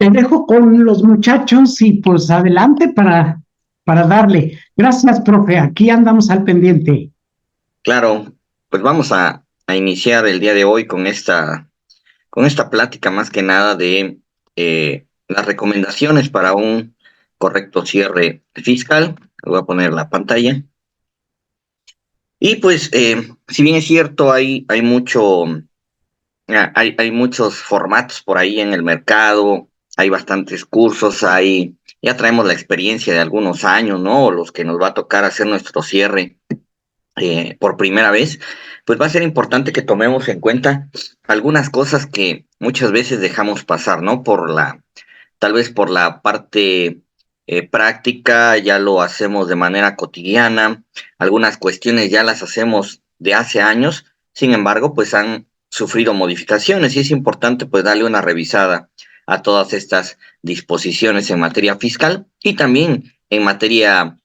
te dejo con los muchachos y pues adelante para darle. Gracias, profe. Aquí andamos al pendiente. Claro, pues vamos a iniciar el día de hoy con esta plática más que nada de las recomendaciones para un correcto cierre fiscal. Voy a poner la pantalla. Y pues, si bien es cierto, hay muchos formatos por ahí en el mercado, hay bastantes cursos, ya traemos la experiencia de algunos años, ¿no? Los que nos va a tocar hacer nuestro cierre por primera vez, pues va a ser importante que tomemos en cuenta algunas cosas que muchas veces dejamos pasar, ¿no? Tal vez por la parte práctica, ya lo hacemos de manera cotidiana, algunas cuestiones ya las hacemos de hace años, sin embargo, pues han sufrido modificaciones y es importante pues darle una revisada a todas estas disposiciones en materia fiscal y también en materia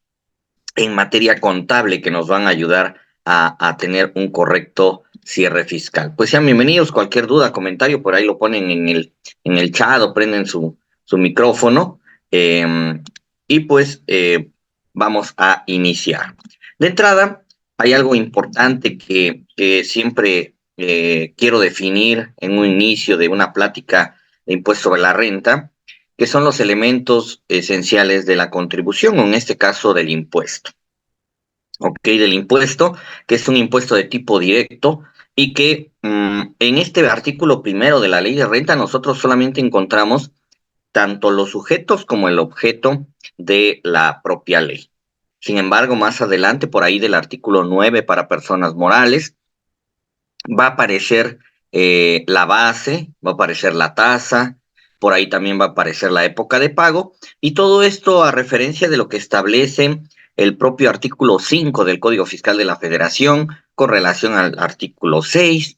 contable que nos van a ayudar a tener un correcto cierre fiscal. Pues sean bienvenidos, cualquier duda, comentario, por ahí lo ponen en el chat o prenden su micrófono eh, y pues vamos a iniciar. De entrada, hay algo importante que siempre quiero definir en un inicio de una plática de impuesto sobre la renta, que son los elementos esenciales de la contribución, o en este caso del impuesto. ¿Ok? Del impuesto, que es un impuesto de tipo directo y que en este artículo primero de la ley de renta nosotros solamente encontramos tanto los sujetos como el objeto de la propia ley. Sin embargo, más adelante, por ahí del artículo 9 para personas morales, va a aparecer la base, va a aparecer la tasa, por ahí también va a aparecer la época de pago, y todo esto a referencia de lo que establece el propio artículo 5 del Código Fiscal de la Federación con relación al artículo 6.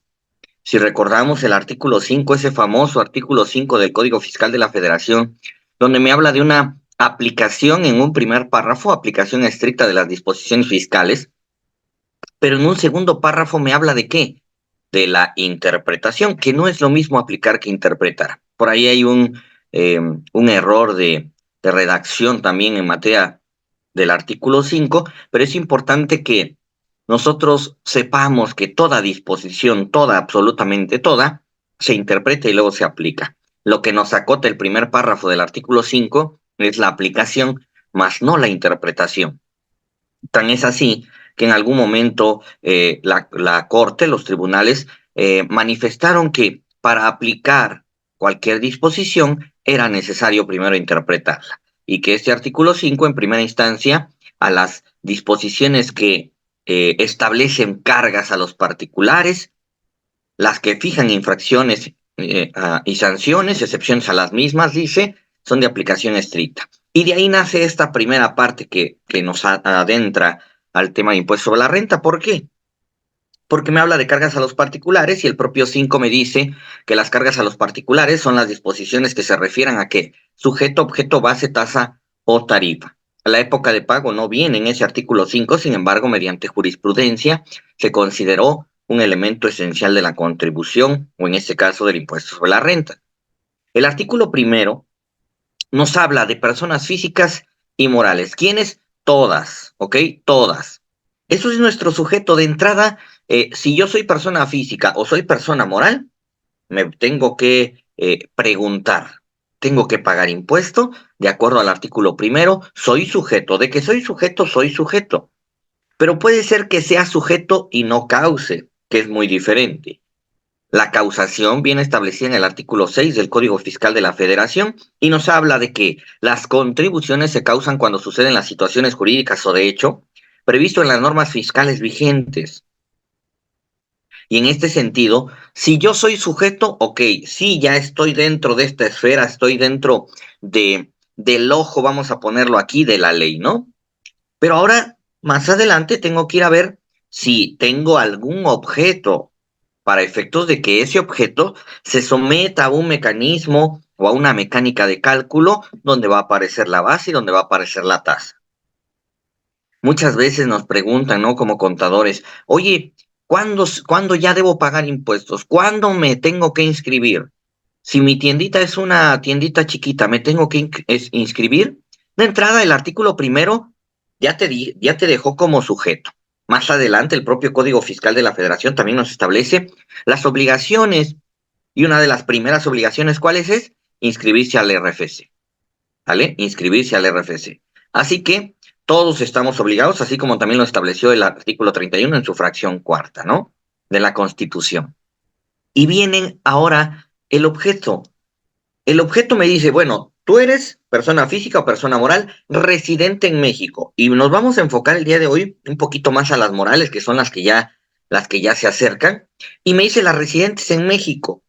Si recordamos el artículo 5, ese famoso artículo 5 del Código Fiscal de la Federación, donde me habla de una aplicación en un primer párrafo, aplicación estricta de las disposiciones fiscales, pero en un segundo párrafo me habla de qué, de la interpretación, que no es lo mismo aplicar que interpretar. Por ahí hay un error de redacción también en materia del artículo 5, pero es importante que nosotros sepamos que toda disposición, toda, absolutamente toda, se interpreta y luego se aplica. Lo que nos acota el primer párrafo del artículo 5 es la aplicación, más no la interpretación. Tan es así que en algún momento la Corte, los tribunales, manifestaron que para aplicar cualquier disposición era necesario primero interpretarla y que este artículo 5, en primera instancia, a las disposiciones que establecen cargas a los particulares, las que fijan infracciones y sanciones, excepciones a las mismas, dice, son de aplicación estricta. Y de ahí nace esta primera parte que nos adentra al tema de impuesto sobre la renta. ¿Por qué? Porque me habla de cargas a los particulares y el propio 5 me dice que las cargas a los particulares son las disposiciones que se refieran a qué, sujeto, objeto, base, tasa o tarifa. La época de pago no viene en ese artículo 5, sin embargo, mediante jurisprudencia se consideró un elemento esencial de la contribución, o en este caso del impuesto sobre la renta. El artículo primero nos habla de personas físicas y morales. ¿Quiénes? Todas, ¿ok? Todas. Eso es nuestro sujeto de entrada. Si yo soy persona física o soy persona moral, me tengo que preguntar, tengo que pagar impuesto de acuerdo al artículo primero, soy sujeto. De que soy sujeto, soy sujeto. Pero puede ser que sea sujeto y no cause, que es muy diferente. La causación viene establecida en el artículo 6 del Código Fiscal de la Federación y nos habla de que las contribuciones se causan cuando suceden las situaciones jurídicas o de hecho previsto en las normas fiscales vigentes. Y en este sentido, si yo soy sujeto, ok, sí, ya estoy dentro de esta esfera, estoy dentro del ojo, vamos a ponerlo aquí, de la ley, ¿no? Pero ahora, más adelante, tengo que ir a ver si tengo algún objeto para efectos de que ese objeto se someta a un mecanismo o a una mecánica de cálculo donde va a aparecer la base y donde va a aparecer la tasa. Muchas veces nos preguntan, ¿no? Como contadores, oye, ¿cuándo ya debo pagar impuestos? ¿Cuándo me tengo que inscribir? Si mi tiendita es una tiendita chiquita, me tengo que inscribir. De entrada, el artículo primero ya te dejó como sujeto. Más adelante, el propio Código Fiscal de la Federación también nos establece las obligaciones. Y una de las primeras obligaciones, ¿cuáles es? Inscribirse al RFC. ¿Vale? Inscribirse al RFC. Así que todos estamos obligados, así como también lo estableció el artículo 31 en su fracción cuarta, ¿no? De la Constitución. Y vienen ahora el objeto. El objeto me dice, bueno, tú eres persona física o persona moral residente en México. Y nos vamos a enfocar el día de hoy un poquito más a las morales, que son las que ya se acercan. Y me dice las residentes en México.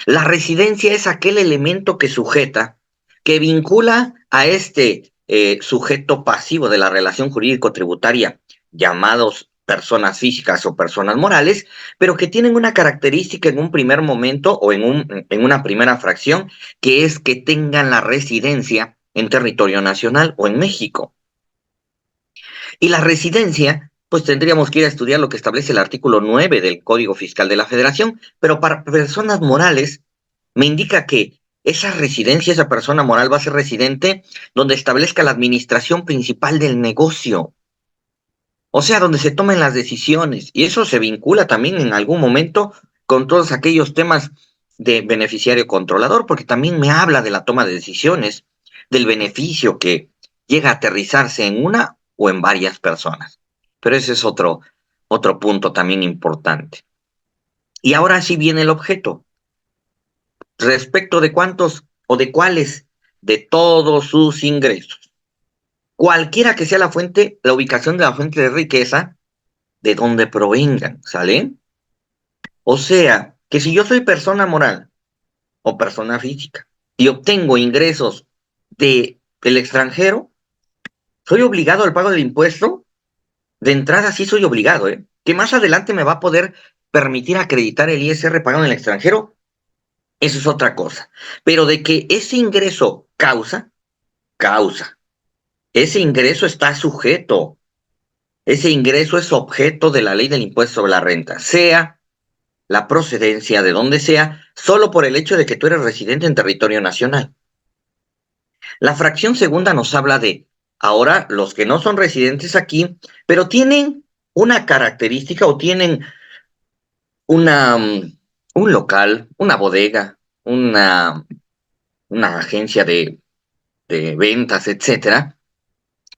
La residencia es aquel elemento que sujeta, que vincula a este sujeto pasivo de la relación jurídico-tributaria, llamados personas físicas o personas morales, pero que tienen una característica en un primer momento o en una primera fracción, que es que tengan la residencia en territorio nacional o en México. Y la residencia, pues tendríamos que ir a estudiar lo que establece el artículo 9 del Código Fiscal de la Federación, pero para personas morales me indica que esa residencia, esa persona moral va a ser residente donde establezca la administración principal del negocio, o sea, donde se tomen las decisiones. Y eso se vincula también en algún momento con todos aquellos temas de beneficiario controlador, porque también me habla de la toma de decisiones, del beneficio que llega a aterrizarse en una o en varias personas. Pero ese es otro punto también importante. Y ahora sí viene el objeto. Respecto de cuántos o de cuáles de todos sus ingresos. Cualquiera que sea la fuente, la ubicación de la fuente de riqueza, de donde provengan, ¿sale? O sea, que si yo soy persona moral o persona física y obtengo ingresos del extranjero, soy obligado al pago del impuesto. De entrada sí soy obligado, ¿eh? Que más adelante me va a poder permitir acreditar el ISR pagado en el extranjero, eso es otra cosa. Pero de que ese ingreso causa. Ese ingreso está sujeto. Ese ingreso es objeto de la ley del impuesto sobre la renta, sea la procedencia de donde sea, solo por el hecho de que tú eres residente en territorio nacional. La fracción segunda nos habla de, ahora, los que no son residentes aquí, pero tienen una característica o tienen una, un local, una bodega, una agencia de ventas, etcétera,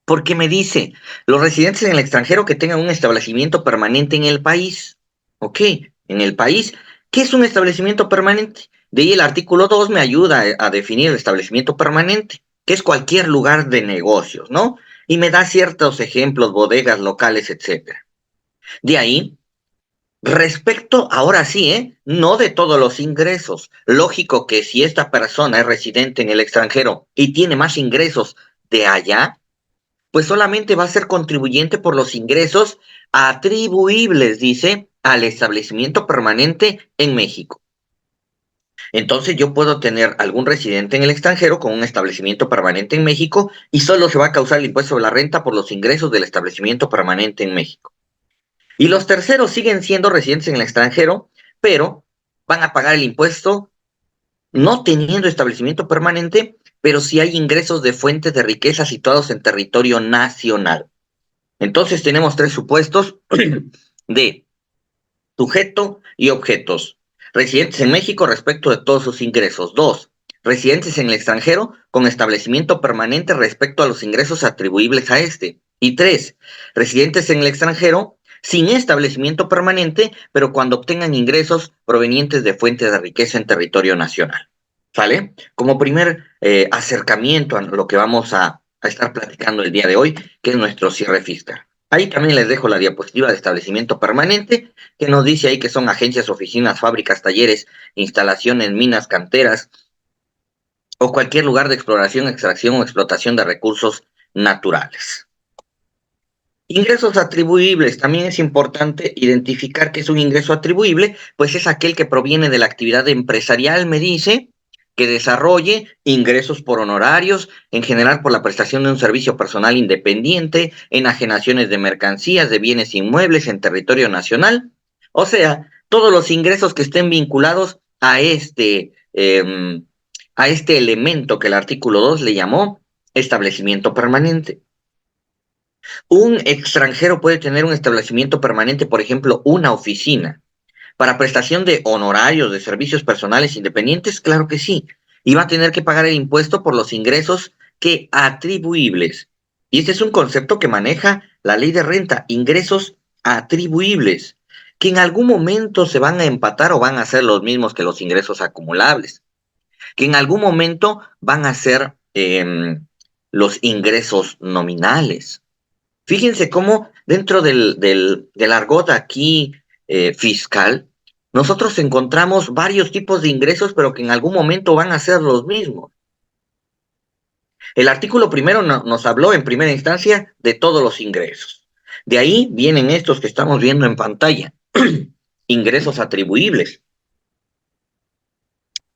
porque me dice, los residentes en el extranjero que tengan un establecimiento permanente en el país, ¿ok? En el país, ¿qué es un establecimiento permanente? De ahí el artículo 2 me ayuda a definir el establecimiento permanente, que es cualquier lugar de negocios, ¿no? Y me da ciertos ejemplos, bodegas, locales, etcétera. De ahí, respecto, ahora sí, no de todos los ingresos. Lógico que si esta persona es residente en el extranjero y tiene más ingresos de allá, pues solamente va a ser contribuyente por los ingresos atribuibles, dice, al establecimiento permanente en México. Entonces yo puedo tener algún residente en el extranjero con un establecimiento permanente en México y solo se va a causar el impuesto sobre la renta por los ingresos del establecimiento permanente en México. Y los terceros siguen siendo residentes en el extranjero, pero van a pagar el impuesto no teniendo establecimiento permanente, pero sí hay ingresos de fuentes de riqueza situados en territorio nacional. Entonces tenemos tres supuestos de sujeto y objetos. Residentes en México respecto de todos sus ingresos. Dos, residentes en el extranjero con establecimiento permanente respecto a los ingresos atribuibles a este. Y tres, residentes en el extranjero sin establecimiento permanente, pero cuando obtengan ingresos provenientes de fuentes de riqueza en territorio nacional. ¿Sale? Como primer acercamiento a lo que vamos a estar platicando el día de hoy, que es nuestro cierre fiscal. Ahí también les dejo la diapositiva de establecimiento permanente, que nos dice ahí que son agencias, oficinas, fábricas, talleres, instalaciones, minas, canteras, o cualquier lugar de exploración, extracción o explotación de recursos naturales. Ingresos atribuibles. También es importante identificar qué es un ingreso atribuible, pues es aquel que proviene de la actividad empresarial, me dice, que desarrolle ingresos por honorarios, en general por la prestación de un servicio personal independiente, enajenaciones de mercancías, de bienes inmuebles en territorio nacional. O sea, todos los ingresos que estén vinculados a este a este elemento que el artículo 2 le llamó establecimiento permanente. Un extranjero puede tener un establecimiento permanente, por ejemplo, una oficina. ¿Para prestación de honorarios de servicios personales independientes? Claro que sí. Y va a tener que pagar el impuesto por los ingresos que atribuibles. Y este es un concepto que maneja la ley de renta, ingresos atribuibles, que en algún momento se van a empatar o van a ser los mismos que los ingresos acumulables, que en algún momento van a ser los ingresos nominales. Fíjense cómo dentro del argot aquí fiscal, nosotros encontramos varios tipos de ingresos, pero que en algún momento van a ser los mismos. El artículo primero nos habló en primera instancia de todos los ingresos. De ahí vienen estos que estamos viendo en pantalla, ingresos atribuibles.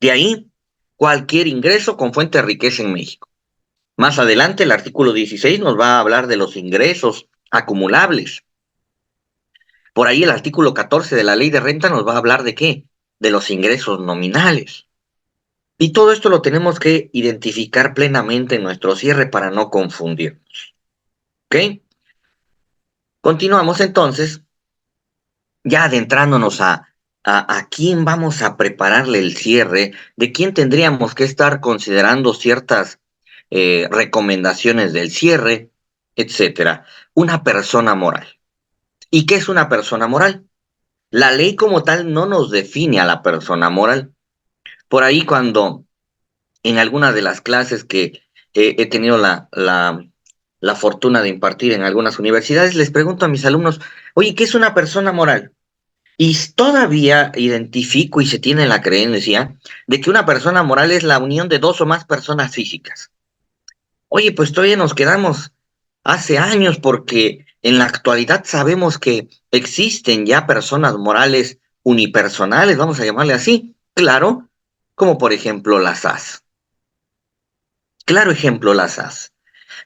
De ahí, cualquier ingreso con fuente de riqueza en México. Más adelante, el artículo 16 nos va a hablar de los ingresos acumulables. Por ahí el artículo 14 de la ley de renta nos va a hablar de qué, de los ingresos nominales. Y todo esto lo tenemos que identificar plenamente en nuestro cierre para no confundirnos. ¿Ok? Continuamos entonces, ya adentrándonos a quién vamos a prepararle el cierre, de quién tendríamos que estar considerando ciertas recomendaciones del cierre, etcétera. Una persona moral. ¿Y qué es una persona moral? La ley como tal no nos define a la persona moral. Por ahí cuando en algunas de las clases que he tenido la fortuna de impartir en algunas universidades, les pregunto a mis alumnos, oye, ¿qué es una persona moral? Y todavía identifico y se tiene la creencia de que una persona moral es la unión de dos o más personas físicas. Oye, pues todavía nos quedamos hace años porque en la actualidad sabemos que existen ya personas morales unipersonales, vamos a llamarle así, claro, como por ejemplo las SAS. Claro ejemplo las SAS.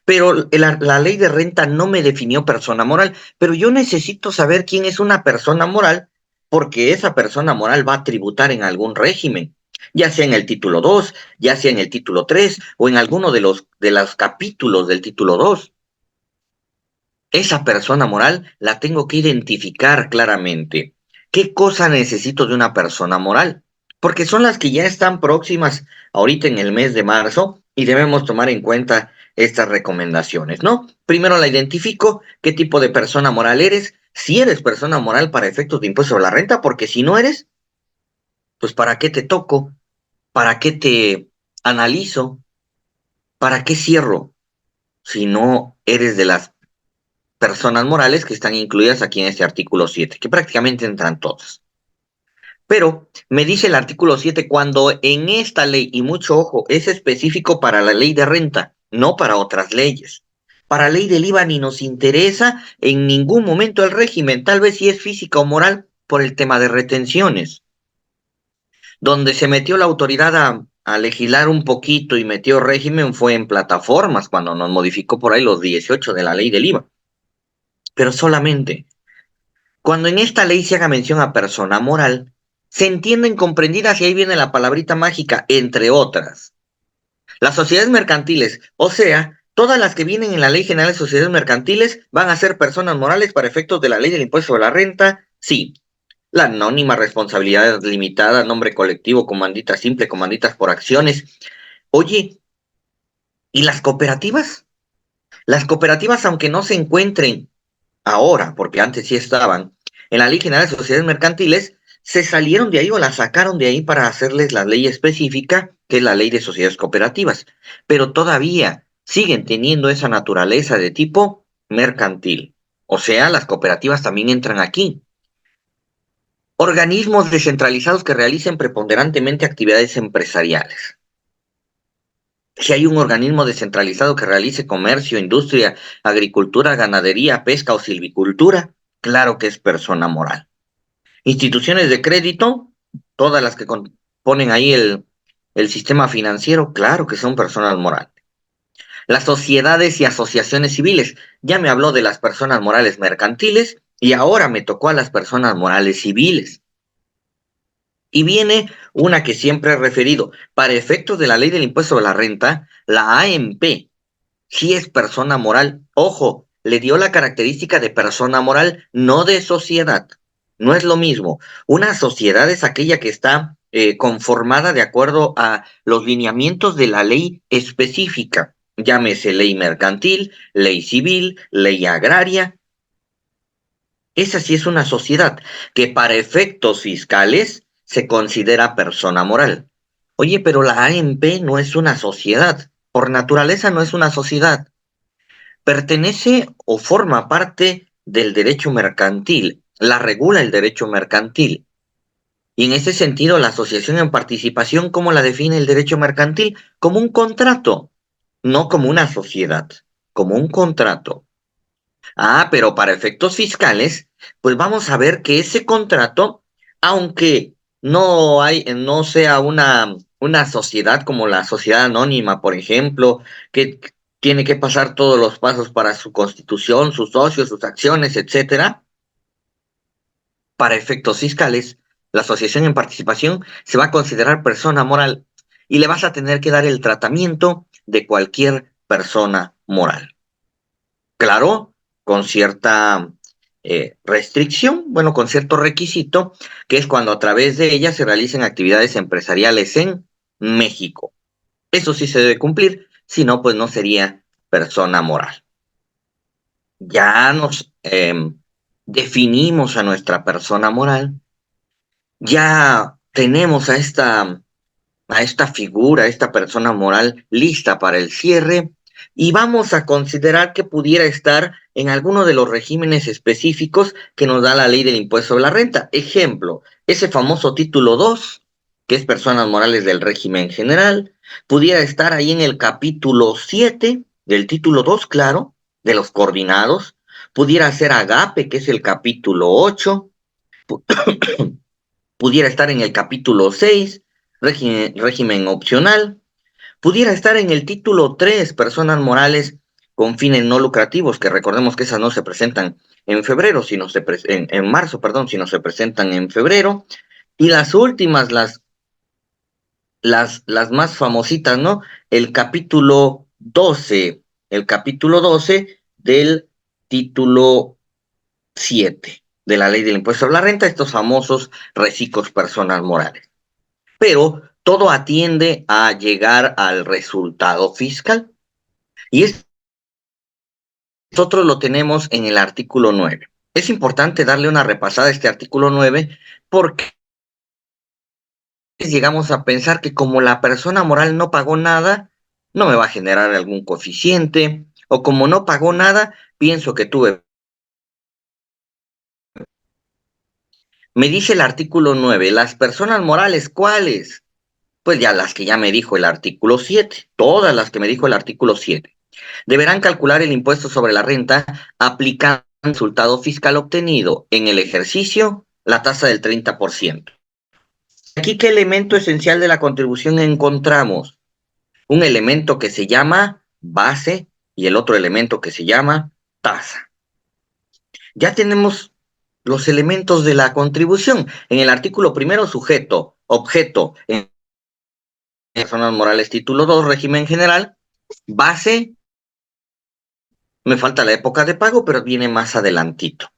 Pero la ley de renta no me definió persona moral, pero yo necesito saber quién es una persona moral porque esa persona moral va a tributar en algún régimen, ya sea en el título 2, ya sea en el título 3 o en alguno de los capítulos del título 2. Esa persona moral la tengo que identificar claramente. ¿Qué cosa necesito de una persona moral? Porque son las que ya están próximas ahorita en el mes de marzo y debemos tomar en cuenta estas recomendaciones, ¿no? Primero la identifico, qué tipo de persona moral eres, si eres persona moral para efectos de impuesto sobre la renta, porque si no eres, pues ¿para qué te toco? ¿Para qué te analizo? ¿Para qué cierro? Si no eres de las personas morales que están incluidas aquí en este artículo 7, que prácticamente entran todas. Pero me dice el artículo 7 cuando en esta ley, y mucho ojo, es específico para la ley de renta, no para otras leyes. Para ley del IVA ni nos interesa en ningún momento el régimen, tal vez si es física o moral por el tema de retenciones. Donde se metió la autoridad a legislar un poquito y metió régimen fue en plataformas, cuando nos modificó por ahí los 18 de la ley del IVA. Pero solamente cuando en esta ley se haga mención a persona moral, se entienden comprendidas, y ahí viene la palabrita mágica, entre otras. Las sociedades mercantiles, o sea, todas las que vienen en la Ley General de Sociedades Mercantiles van a ser personas morales para efectos de la ley del impuesto sobre la renta, sí. La anónima, responsabilidad limitada, nombre colectivo, comandita simple, comanditas por acciones. Oye, ¿y las cooperativas? Las cooperativas, aunque no se encuentren ahora, porque antes sí estaban, en la Ley General de Sociedades Mercantiles, se salieron de ahí o la sacaron de ahí para hacerles la ley específica, que es la Ley de Sociedades Cooperativas, pero todavía siguen teniendo esa naturaleza de tipo mercantil. O sea, las cooperativas también entran aquí. Organismos descentralizados que realicen preponderantemente actividades empresariales. Si hay un organismo descentralizado que realice comercio, industria, agricultura, ganadería, pesca o silvicultura, claro que es persona moral. Instituciones de crédito, todas las que componen ahí el sistema financiero, claro que son personas morales. Las sociedades y asociaciones civiles, ya me habló de las personas morales mercantiles y ahora me tocó a las personas morales civiles. Y viene una que siempre he referido. Para efectos de la ley del impuesto sobre la renta, la AMP sí es persona moral. Ojo, le dio la característica de persona moral, no de sociedad. No es lo mismo. Una sociedad es aquella que está conformada de acuerdo a los lineamientos de la ley específica. Llámese ley mercantil, ley civil, ley agraria. Esa sí es una sociedad que para efectos fiscales se considera persona moral. Oye, pero la AMP no es una sociedad. Por naturaleza no es una sociedad. Pertenece o forma parte del derecho mercantil. La regula el derecho mercantil. Y en ese sentido, la asociación en participación, ¿cómo la define el derecho mercantil? Como un contrato, no como una sociedad, como un contrato. Ah, pero para efectos fiscales, pues vamos a ver que ese contrato, aunque no sea una sociedad como la sociedad anónima, por ejemplo, que tiene que pasar todos los pasos para su constitución, sus socios, sus acciones, etcétera, para efectos fiscales, la asociación en participación se va a considerar persona moral y le vas a tener que dar el tratamiento de cualquier persona moral. Claro, con cierta restricción, bueno, con cierto requisito, que es cuando a través de ella se realicen actividades empresariales en México. Eso sí se debe cumplir, si no, pues no sería persona moral. Ya nos definimos a nuestra persona moral, ya tenemos a esta figura, a esta persona moral lista para el cierre y vamos a considerar que pudiera estar en alguno de los regímenes específicos que nos da la ley del impuesto sobre la renta. Ejemplo, ese famoso título 2, que es personas morales del régimen general, pudiera estar ahí en el capítulo 7 del título 2, claro, de los coordinados, pudiera ser agape, que es el capítulo 8, pudiera estar en el capítulo 6, régimen opcional, pudiera estar en el título 3, personas morales con fines no lucrativos, que recordemos que esas no se presentan en febrero, sino en marzo, perdón, sino se presentan en febrero, y las últimas, las más famositas, ¿no? El capítulo 12, el capítulo 12 del título 7 de la ley del impuesto sobre la renta, estos famosos reciclos personas morales. Pero todo atiende a llegar al resultado fiscal. Y nosotros lo tenemos en el artículo 9. Es importante darle una repasada a este artículo 9 porque llegamos a pensar que como la persona moral no pagó nada, no me va a generar algún coeficiente, o como no pagó nada, pienso que tuve. Me dice el artículo 9, las personas morales, ¿cuáles? Pues ya las que ya me dijo el artículo 7, todas las que me dijo el artículo 7. Deberán calcular el impuesto sobre la renta aplicando el resultado fiscal obtenido en el ejercicio, la tasa del 30%. Aquí, ¿qué elemento esencial de la contribución encontramos? Un elemento que se llama base y el otro elemento que se llama tasa. Ya tenemos los elementos de la contribución. En el artículo primero, sujeto, objeto, en personas morales, título 2, régimen general, base, me falta la época de pago, pero viene más adelantito.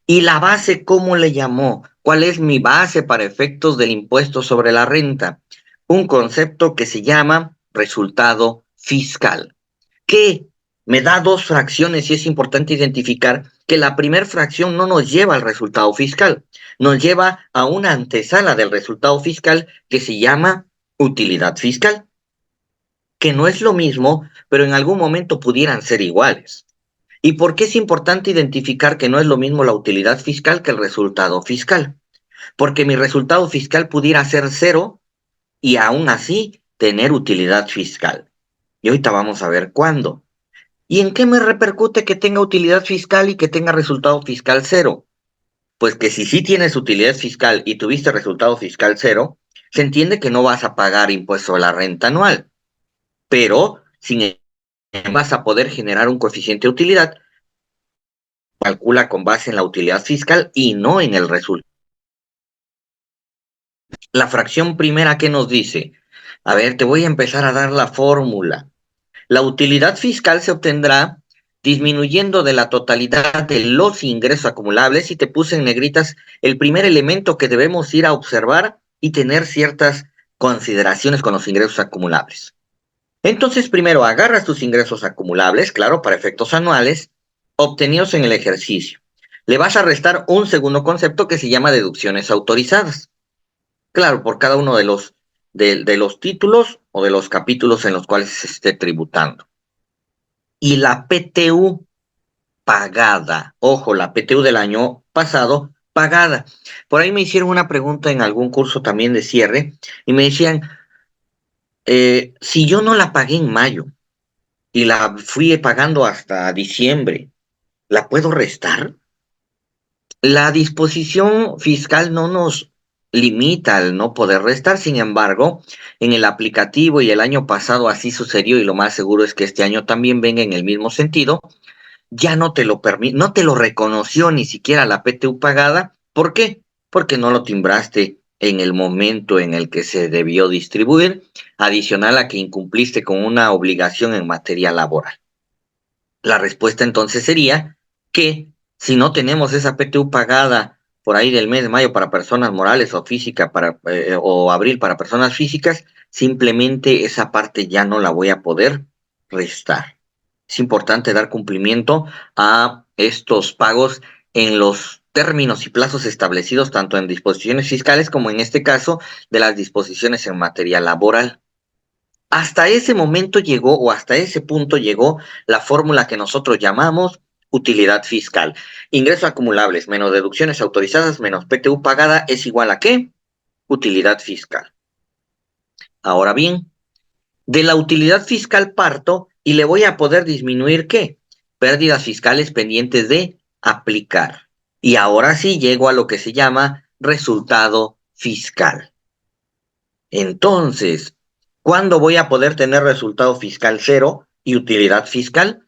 ¿Y la base cómo le llamó? ¿Cuál es mi base para efectos del impuesto sobre la renta? Un concepto que se llama resultado fiscal, que me da dos fracciones y es importante identificar que la primera fracción no nos lleva al resultado fiscal, nos lleva a una antesala del resultado fiscal que se llama utilidad fiscal, que no es lo mismo, pero en algún momento pudieran ser iguales. ¿Y por qué es importante identificar que no es lo mismo la utilidad fiscal que el resultado fiscal? Porque mi resultado fiscal pudiera ser cero y aún así tener utilidad fiscal. Y ahorita vamos a ver cuándo. ¿Y en qué me repercute que tenga utilidad fiscal y que tenga resultado fiscal cero? Pues que si sí tienes utilidad fiscal y tuviste resultado fiscal cero, se entiende que no vas a pagar impuesto a la renta anual, pero sin embargo vas a poder generar un coeficiente de utilidad, calcula con base en la utilidad fiscal y no en el resultado. La fracción primera, ¿qué nos dice? A ver, te voy a empezar a dar la fórmula. La utilidad fiscal se obtendrá disminuyendo de la totalidad de los ingresos acumulables, y te puse en negritas el primer elemento que debemos ir a observar y tener ciertas consideraciones con los ingresos acumulables. Entonces, primero agarras tus ingresos acumulables, claro, para efectos anuales, obtenidos en el ejercicio. Le vas a restar un segundo concepto que se llama deducciones autorizadas. Claro, por cada uno de los títulos o de los capítulos en los cuales se esté tributando. Y la PTU pagada, ojo, la PTU del año pasado pagada. Por ahí me hicieron una pregunta en algún curso también de cierre y me decían, si yo no la pagué en mayo y la fui pagando hasta diciembre, ¿la puedo restar? La disposición fiscal no nos limita al no poder restar. Sin embargo, en el aplicativo, y el año pasado así sucedió, y lo más seguro es que este año también venga en el mismo sentido, ya no te lo permite, no te lo reconoció ni siquiera la PTU pagada. ¿Por qué? Porque no lo timbraste en el momento en el que se debió distribuir, adicional a que incumpliste con una obligación en materia laboral. La respuesta entonces sería que si no tenemos esa PTU pagada por ahí del mes de mayo para personas morales o físicas, o abril para personas físicas, simplemente esa parte ya no la voy a poder restar. Es importante dar cumplimiento a estos pagos en los términos y plazos establecidos tanto en disposiciones fiscales como en este caso de las disposiciones en materia laboral. Hasta ese momento llegó, o hasta ese punto llegó, la fórmula que nosotros llamamos utilidad fiscal. Ingresos acumulables menos deducciones autorizadas menos PTU pagada es igual a ¿qué? Utilidad fiscal. Ahora bien, de la utilidad fiscal parto y le voy a poder disminuir ¿qué? Pérdidas fiscales pendientes de aplicar. Y ahora sí llego a lo que se llama resultado fiscal. Entonces, ¿cuándo voy a poder tener resultado fiscal cero y utilidad fiscal?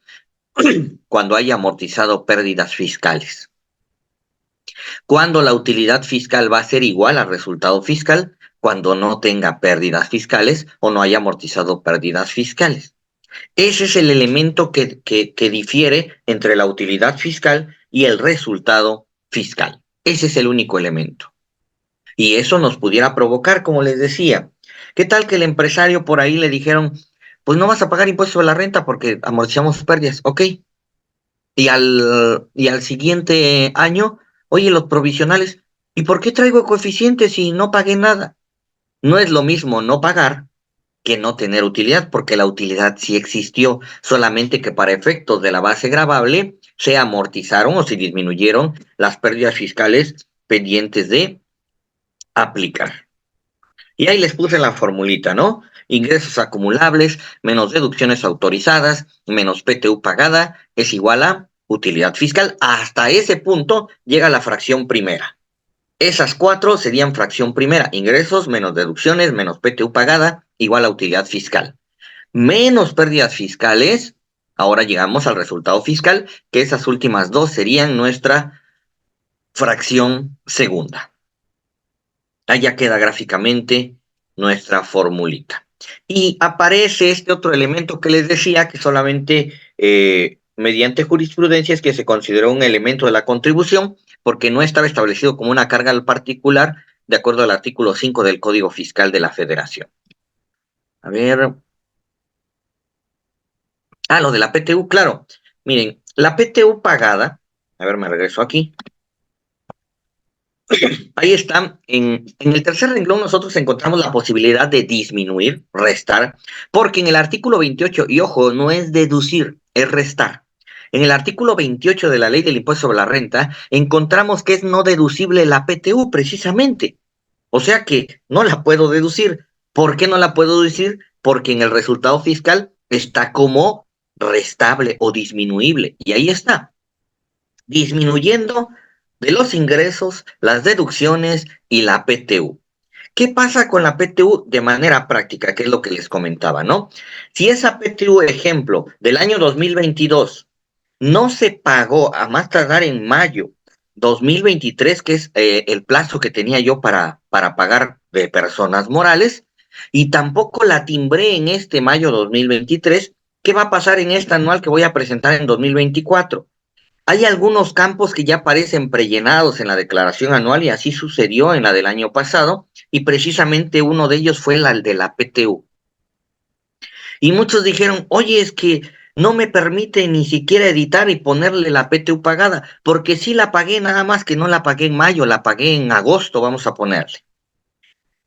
Cuando haya amortizado pérdidas fiscales. ¿Cuándo la utilidad fiscal va a ser igual al resultado fiscal? Cuando no tenga pérdidas fiscales o no haya amortizado pérdidas fiscales. Ese es el elemento que difiere entre la utilidad fiscal y el resultado fiscal. Ese es el único elemento. Y eso nos pudiera provocar, como les decía, ¿qué tal que el empresario por ahí le dijeron, pues no vas a pagar impuestos sobre la renta porque amortizamos pérdidas? Ok. Y al siguiente año, oye, los provisionales, ¿y por qué traigo coeficientes si no pagué nada? No es lo mismo no pagar que no tener utilidad, porque la utilidad sí existió, solamente que para efectos de la base gravable se amortizaron o se disminuyeron las pérdidas fiscales pendientes de aplicar. Y ahí les puse la formulita, ¿no? Ingresos acumulables menos deducciones autorizadas menos PTU pagada es igual a utilidad fiscal. Hasta ese punto llega la fracción primera. Esas cuatro serían fracción primera. Ingresos menos deducciones menos PTU pagada igual a utilidad fiscal. Menos pérdidas fiscales. Ahora llegamos al resultado fiscal, que esas últimas dos serían nuestra fracción segunda. Allá queda gráficamente nuestra formulita. Y aparece este otro elemento que les decía, que solamente mediante jurisprudencia es que se consideró un elemento de la contribución, porque no estaba establecido como una carga al particular, de acuerdo al artículo 5 del Código Fiscal de la Federación. A ver. Lo de la PTU, claro. Miren, la PTU pagada, a ver, me regreso aquí. Ahí está, en el tercer renglón nosotros encontramos la posibilidad de disminuir, restar, porque en el artículo 28, y ojo, no es deducir, es restar. En el artículo 28 de la Ley del Impuesto sobre la Renta, encontramos que es no deducible la PTU precisamente. O sea que no la puedo deducir. ¿Por qué no la puedo deducir? Porque en el resultado fiscal está como restable o disminuible. Y ahí está, disminuyendo de los ingresos, las deducciones y la PTU. ¿Qué pasa con la PTU de manera práctica? Que es lo que les comentaba, ¿no? Si esa PTU, ejemplo, del año 2022 no se pagó a más tardar en mayo 2023, que es el plazo que tenía yo para pagar de personas morales, y tampoco la timbré en este mayo 2023. ¿Qué va a pasar en esta anual que voy a presentar en 2024? Hay algunos campos que ya aparecen prellenados en la declaración anual y así sucedió en la del año pasado, y precisamente uno de ellos fue el de la PTU. Y muchos dijeron, oye, es que no me permite ni siquiera editar y ponerle la PTU pagada, porque sí la pagué, nada más que no la pagué en mayo, la pagué en agosto, vamos a ponerle.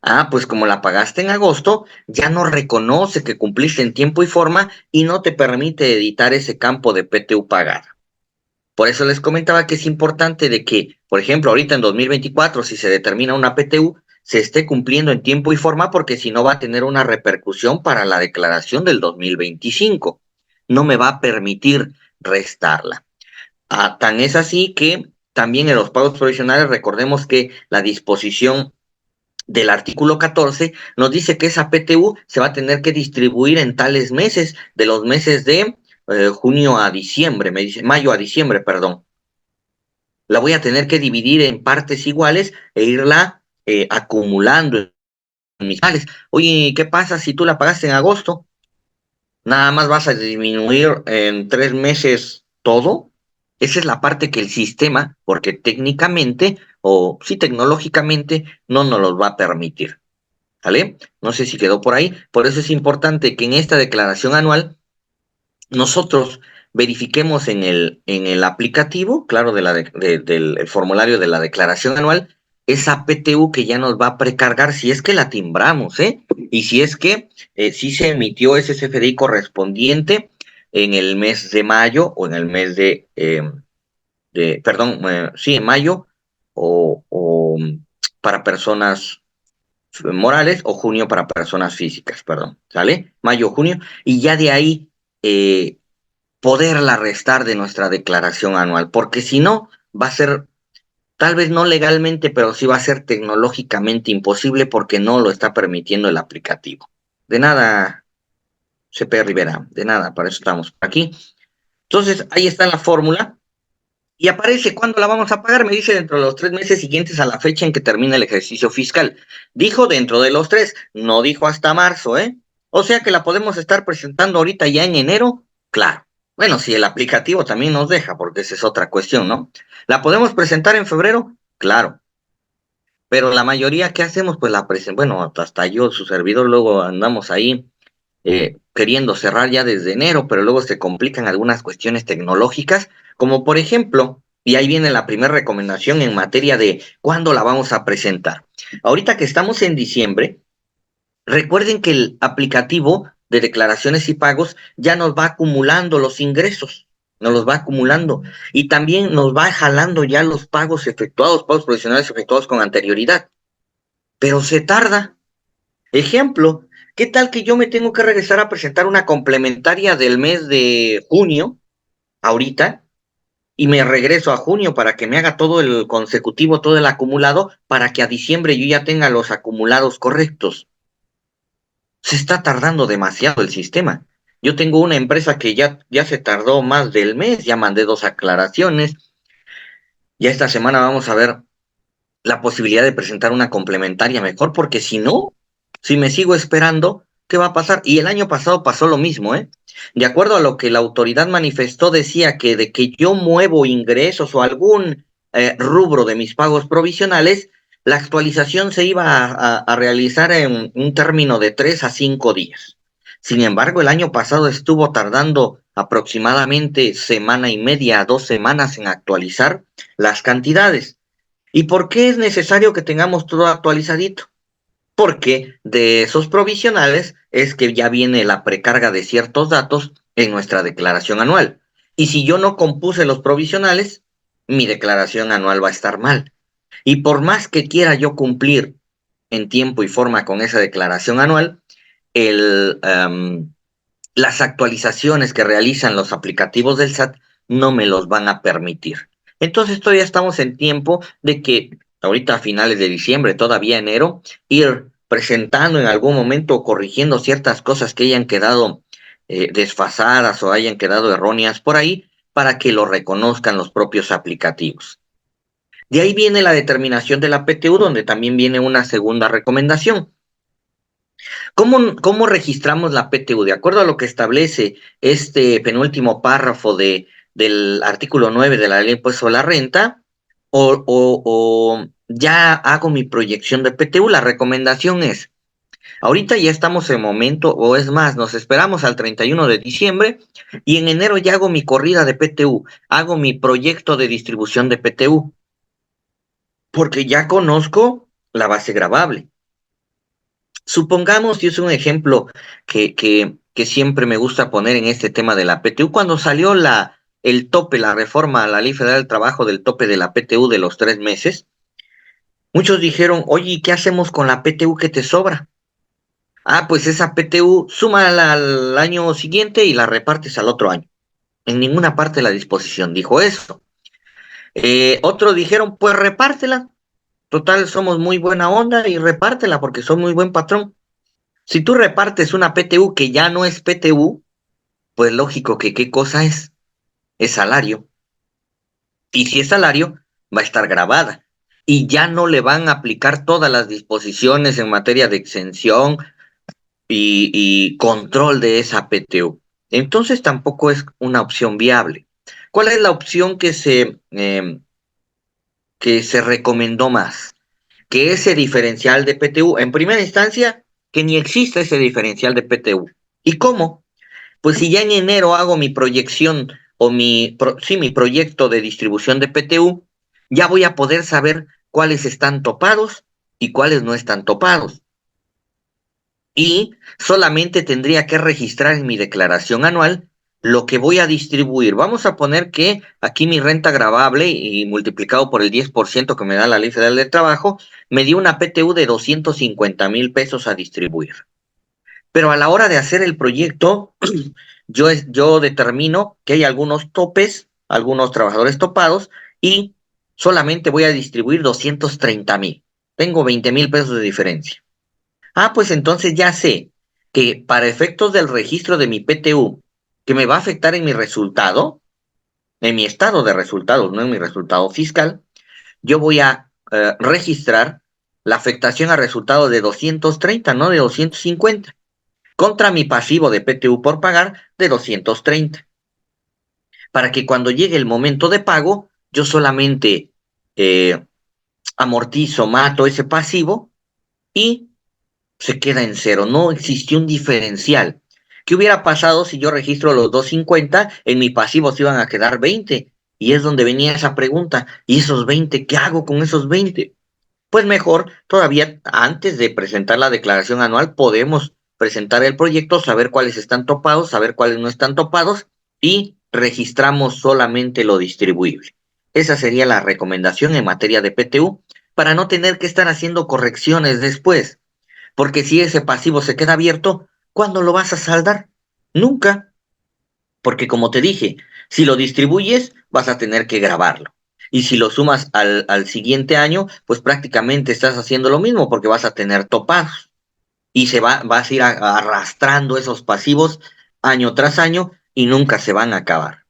Ah, pues como la pagaste en agosto, ya no reconoce que cumpliste en tiempo y forma y no te permite editar ese campo de PTU pagada. Por eso les comentaba que es importante de que, por ejemplo, ahorita en 2024, si se determina una PTU, se esté cumpliendo en tiempo y forma, porque si no va a tener una repercusión para la declaración del 2025. No me va a permitir restarla. Ah, tan es así que también en los pagos provisionales, recordemos que la disposición del artículo 14 nos dice que esa PTU se va a tener que distribuir en tales meses, de los meses de junio a diciembre, me dice, mayo a diciembre, perdón. La voy a tener que dividir en partes iguales e irla acumulando en mis partes. Oye, ¿qué pasa si tú la pagaste en agosto? Nada más vas a disminuir en 3 meses todo. Esa es la parte que el sistema, porque técnicamente o sí tecnológicamente, no nos los va a permitir. ¿Vale? No sé si quedó por ahí. Por eso es importante que en esta declaración anual nosotros verifiquemos en el aplicativo, claro, del el formulario de la declaración anual, esa PTU que ya nos va a precargar si es que la timbramos, ¿eh? Y si es que sí se emitió ese CFDI correspondiente en el mes de mayo o en el mes perdón, sí, en mayo o para personas morales o junio para personas físicas, perdón, ¿sale? Mayo, junio, y ya de ahí eh, poderla restar de nuestra declaración anual, porque si no, va a ser, tal vez no legalmente, pero sí va a ser tecnológicamente imposible porque no lo está permitiendo el aplicativo. De nada, CP Rivera, de nada, para eso estamos aquí. Entonces, ahí está la fórmula. Y aparece cuándo la vamos a pagar, me dice dentro de los 3 meses siguientes a la fecha en que termina el ejercicio fiscal. Dijo dentro de los tres, no dijo hasta marzo, ¿eh? O sea que la podemos estar presentando ahorita ya en enero, claro. Bueno, si el aplicativo también nos deja, porque esa es otra cuestión, ¿no? ¿La podemos presentar en febrero? Claro. Pero la mayoría, ¿qué hacemos? Pues la presentamos, bueno, hasta yo, su servidor, luego andamos ahí queriendo cerrar ya desde enero, pero luego se complican algunas cuestiones tecnológicas, como por ejemplo, y ahí viene la primera recomendación en materia de cuándo la vamos a presentar. Ahorita que estamos en diciembre, recuerden que el aplicativo de declaraciones y pagos ya nos va acumulando los ingresos, nos los va acumulando y también nos va jalando ya los pagos efectuados, pagos provisionales efectuados con anterioridad, pero se tarda. Ejemplo, ¿qué tal que yo me tengo que regresar a presentar una complementaria del mes de junio, ahorita, y me regreso a junio para que me haga todo el consecutivo, todo el acumulado, para que a diciembre yo ya tenga los acumulados correctos? Se está tardando demasiado el sistema. Yo tengo una empresa que ya se tardó más del mes, ya mandé 2 aclaraciones, ya esta semana vamos a ver la posibilidad de presentar una complementaria mejor, porque si no, si me sigo esperando, ¿qué va a pasar? Y el año pasado pasó lo mismo, ¿eh? De acuerdo a lo que la autoridad manifestó, decía que de que yo muevo ingresos o algún rubro de mis pagos provisionales, la actualización se iba a realizar en un término de 3 a 5 días. Sin embargo, el año pasado estuvo tardando aproximadamente semana y media a 2 semanas en actualizar las cantidades. ¿Y por qué es necesario que tengamos todo actualizadito? Porque de esos provisionales es que ya viene la precarga de ciertos datos en nuestra declaración anual. Y si yo no compuse los provisionales, mi declaración anual va a estar mal. Y por más que quiera yo cumplir en tiempo y forma con esa declaración anual, el, las actualizaciones que realizan los aplicativos del SAT no me los van a permitir. Entonces todavía estamos en tiempo de que ahorita a finales de diciembre, todavía enero, ir presentando en algún momento o corrigiendo ciertas cosas que hayan quedado desfasadas o hayan quedado erróneas por ahí para que lo reconozcan los propios aplicativos. De ahí viene la determinación de la PTU, donde también viene una segunda recomendación. ¿Cómo registramos la PTU? De acuerdo a lo que establece este penúltimo párrafo del artículo 9 de la Ley de Impuesto a la Renta, o ya hago mi proyección de PTU, la recomendación es, ahorita ya estamos en momento, o es más, nos esperamos al 31 de diciembre y en enero ya hago mi corrida de PTU, hago mi proyecto de distribución de PTU, porque ya conozco la base gravable. Supongamos, y es un ejemplo que siempre me gusta poner en este tema de la PTU, cuando salió el tope, la reforma a la Ley Federal del Trabajo del tope de la PTU de los 3 meses, muchos dijeron, oye, ¿y qué hacemos con la PTU que te sobra? Ah, pues esa PTU súmala al año siguiente y la repartes al otro año. En ninguna parte de la disposición dijo eso. Otros dijeron, pues repártela. Total, somos muy buena onda y repártela porque soy muy buen patrón. Si tú repartes una PTU que ya no es PTU, pues lógico que qué cosa es salario. Y si es salario, va a estar grabada. Y ya no le van a aplicar todas las disposiciones en materia de exención y control de esa PTU. Entonces tampoco es una opción viable. ¿Cuál es la opción que se recomendó más? Que ese diferencial de PTU, en primera instancia, que ni existe ese diferencial de PTU. ¿Y cómo? Pues si ya en enero hago mi proyección o mi proyecto de distribución de PTU, ya voy a poder saber cuáles están topados y cuáles no están topados. Y solamente tendría que registrar en mi declaración anual lo que voy a distribuir. Vamos a poner que aquí mi renta gravable y multiplicado por el 10% que me da la Ley Federal de Trabajo, me dio una PTU de 250,000 pesos a distribuir. Pero a la hora de hacer el proyecto, yo determino que hay algunos topes, algunos trabajadores topados, y solamente voy a distribuir 230,000. Tengo 20,000 pesos de diferencia. Ah, pues entonces ya sé que para efectos del registro de mi PTU, que me va a afectar en mi resultado, en mi estado de resultados, no en mi resultado fiscal, yo voy a registrar la afectación a resultado de 230, no de 250, contra mi pasivo de PTU por pagar de 230, para que cuando llegue el momento de pago, yo solamente eh, amortizo, mato ese pasivo y se queda en cero. No existió un diferencial. ¿Qué hubiera pasado si yo registro los 250? En mi pasivo se iban a quedar 20. Y es donde venía esa pregunta. ¿Y esos 20? ¿Qué hago con esos 20? Pues mejor, todavía antes de presentar la declaración anual, podemos presentar el proyecto, saber cuáles están topados, saber cuáles no están topados y registramos solamente lo distribuible. Esa sería la recomendación en materia de PTU para no tener que estar haciendo correcciones después. Porque si ese pasivo se queda abierto, ¿cuándo lo vas a saldar? Nunca. Porque como te dije, si lo distribuyes, vas a tener que grabarlo. Y si lo sumas al siguiente año, pues prácticamente estás haciendo lo mismo porque vas a tener topados. Y vas a ir arrastrando esos pasivos año tras año y nunca se van a acabar.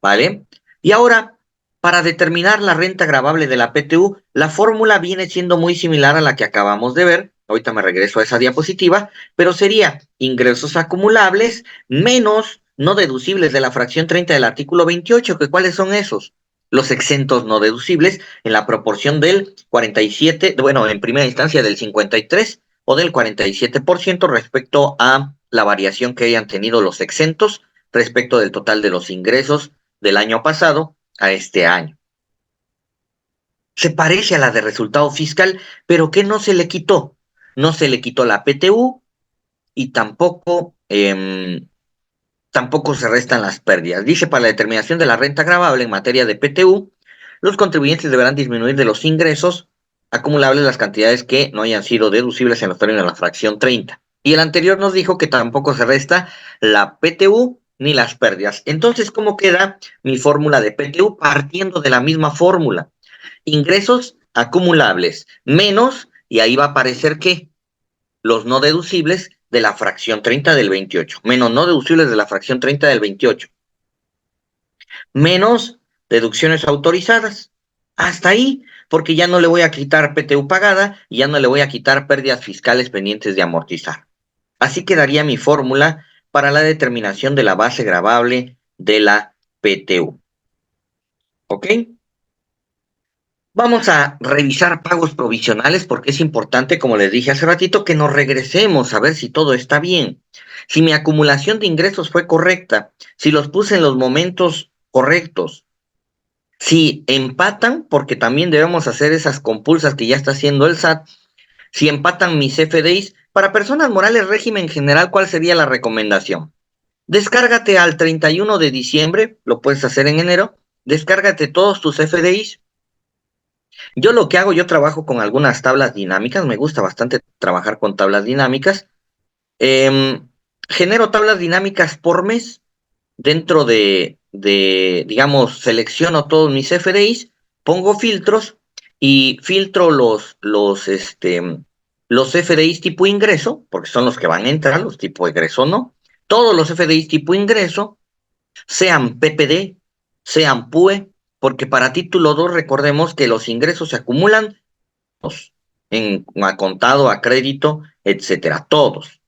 ¿Vale? Y ahora, para determinar la renta gravable de la PTU, la fórmula viene siendo muy similar a la que acabamos de ver. Ahorita me regreso a esa diapositiva, pero sería ingresos acumulables menos no deducibles de la fracción 30 del artículo 28, que ¿cuáles son esos? Los exentos no deducibles en la proporción del 47, bueno, en primera instancia del 53 o del 47% respecto a la variación que hayan tenido los exentos respecto del total de los ingresos del año pasado a este año. Se parece a la de resultado fiscal, pero ¿qué no se le quitó? No se le quitó la PTU y tampoco se restan las pérdidas. Dice, para la determinación de la renta gravable en materia de PTU, los contribuyentes deberán disminuir de los ingresos acumulables las cantidades que no hayan sido deducibles en los términos de la fracción 30. Y el anterior nos dijo que tampoco se resta la PTU ni las pérdidas. Entonces, ¿cómo queda mi fórmula de PTU? Partiendo de la misma fórmula. Ingresos acumulables menos, y ahí va a aparecer que los no deducibles de la fracción 30 del 28, menos no deducibles de la fracción 30 del 28, menos deducciones autorizadas. Hasta ahí, porque ya no le voy a quitar PTU pagada y ya no le voy a quitar pérdidas fiscales pendientes de amortizar. Así quedaría mi fórmula para la determinación de la base gravable de la PTU. ¿Ok? Vamos a revisar pagos provisionales porque es importante, como les dije hace ratito, que nos regresemos a ver si todo está bien. Si mi acumulación de ingresos fue correcta, si los puse en los momentos correctos, si empatan, porque también debemos hacer esas compulsas que ya está haciendo el SAT, si empatan mis FDIs, para personas morales régimen general, ¿cuál sería la recomendación? Descárgate al 31 de diciembre, lo puedes hacer en enero, descárgate todos tus FDIs. Yo lo que hago, yo trabajo con algunas tablas dinámicas, me gusta bastante trabajar con tablas dinámicas. Em, Genero tablas dinámicas por mes dentro digamos, selecciono todos mis FDIs, pongo filtros y filtro los FDIs tipo ingreso, porque son los que van a entrar, los tipo ingreso no. Todos los FDIs tipo ingreso, sean PPD, sean PUE, porque para título 2 recordemos que los ingresos se acumulan a contado, a crédito, etcétera, todos.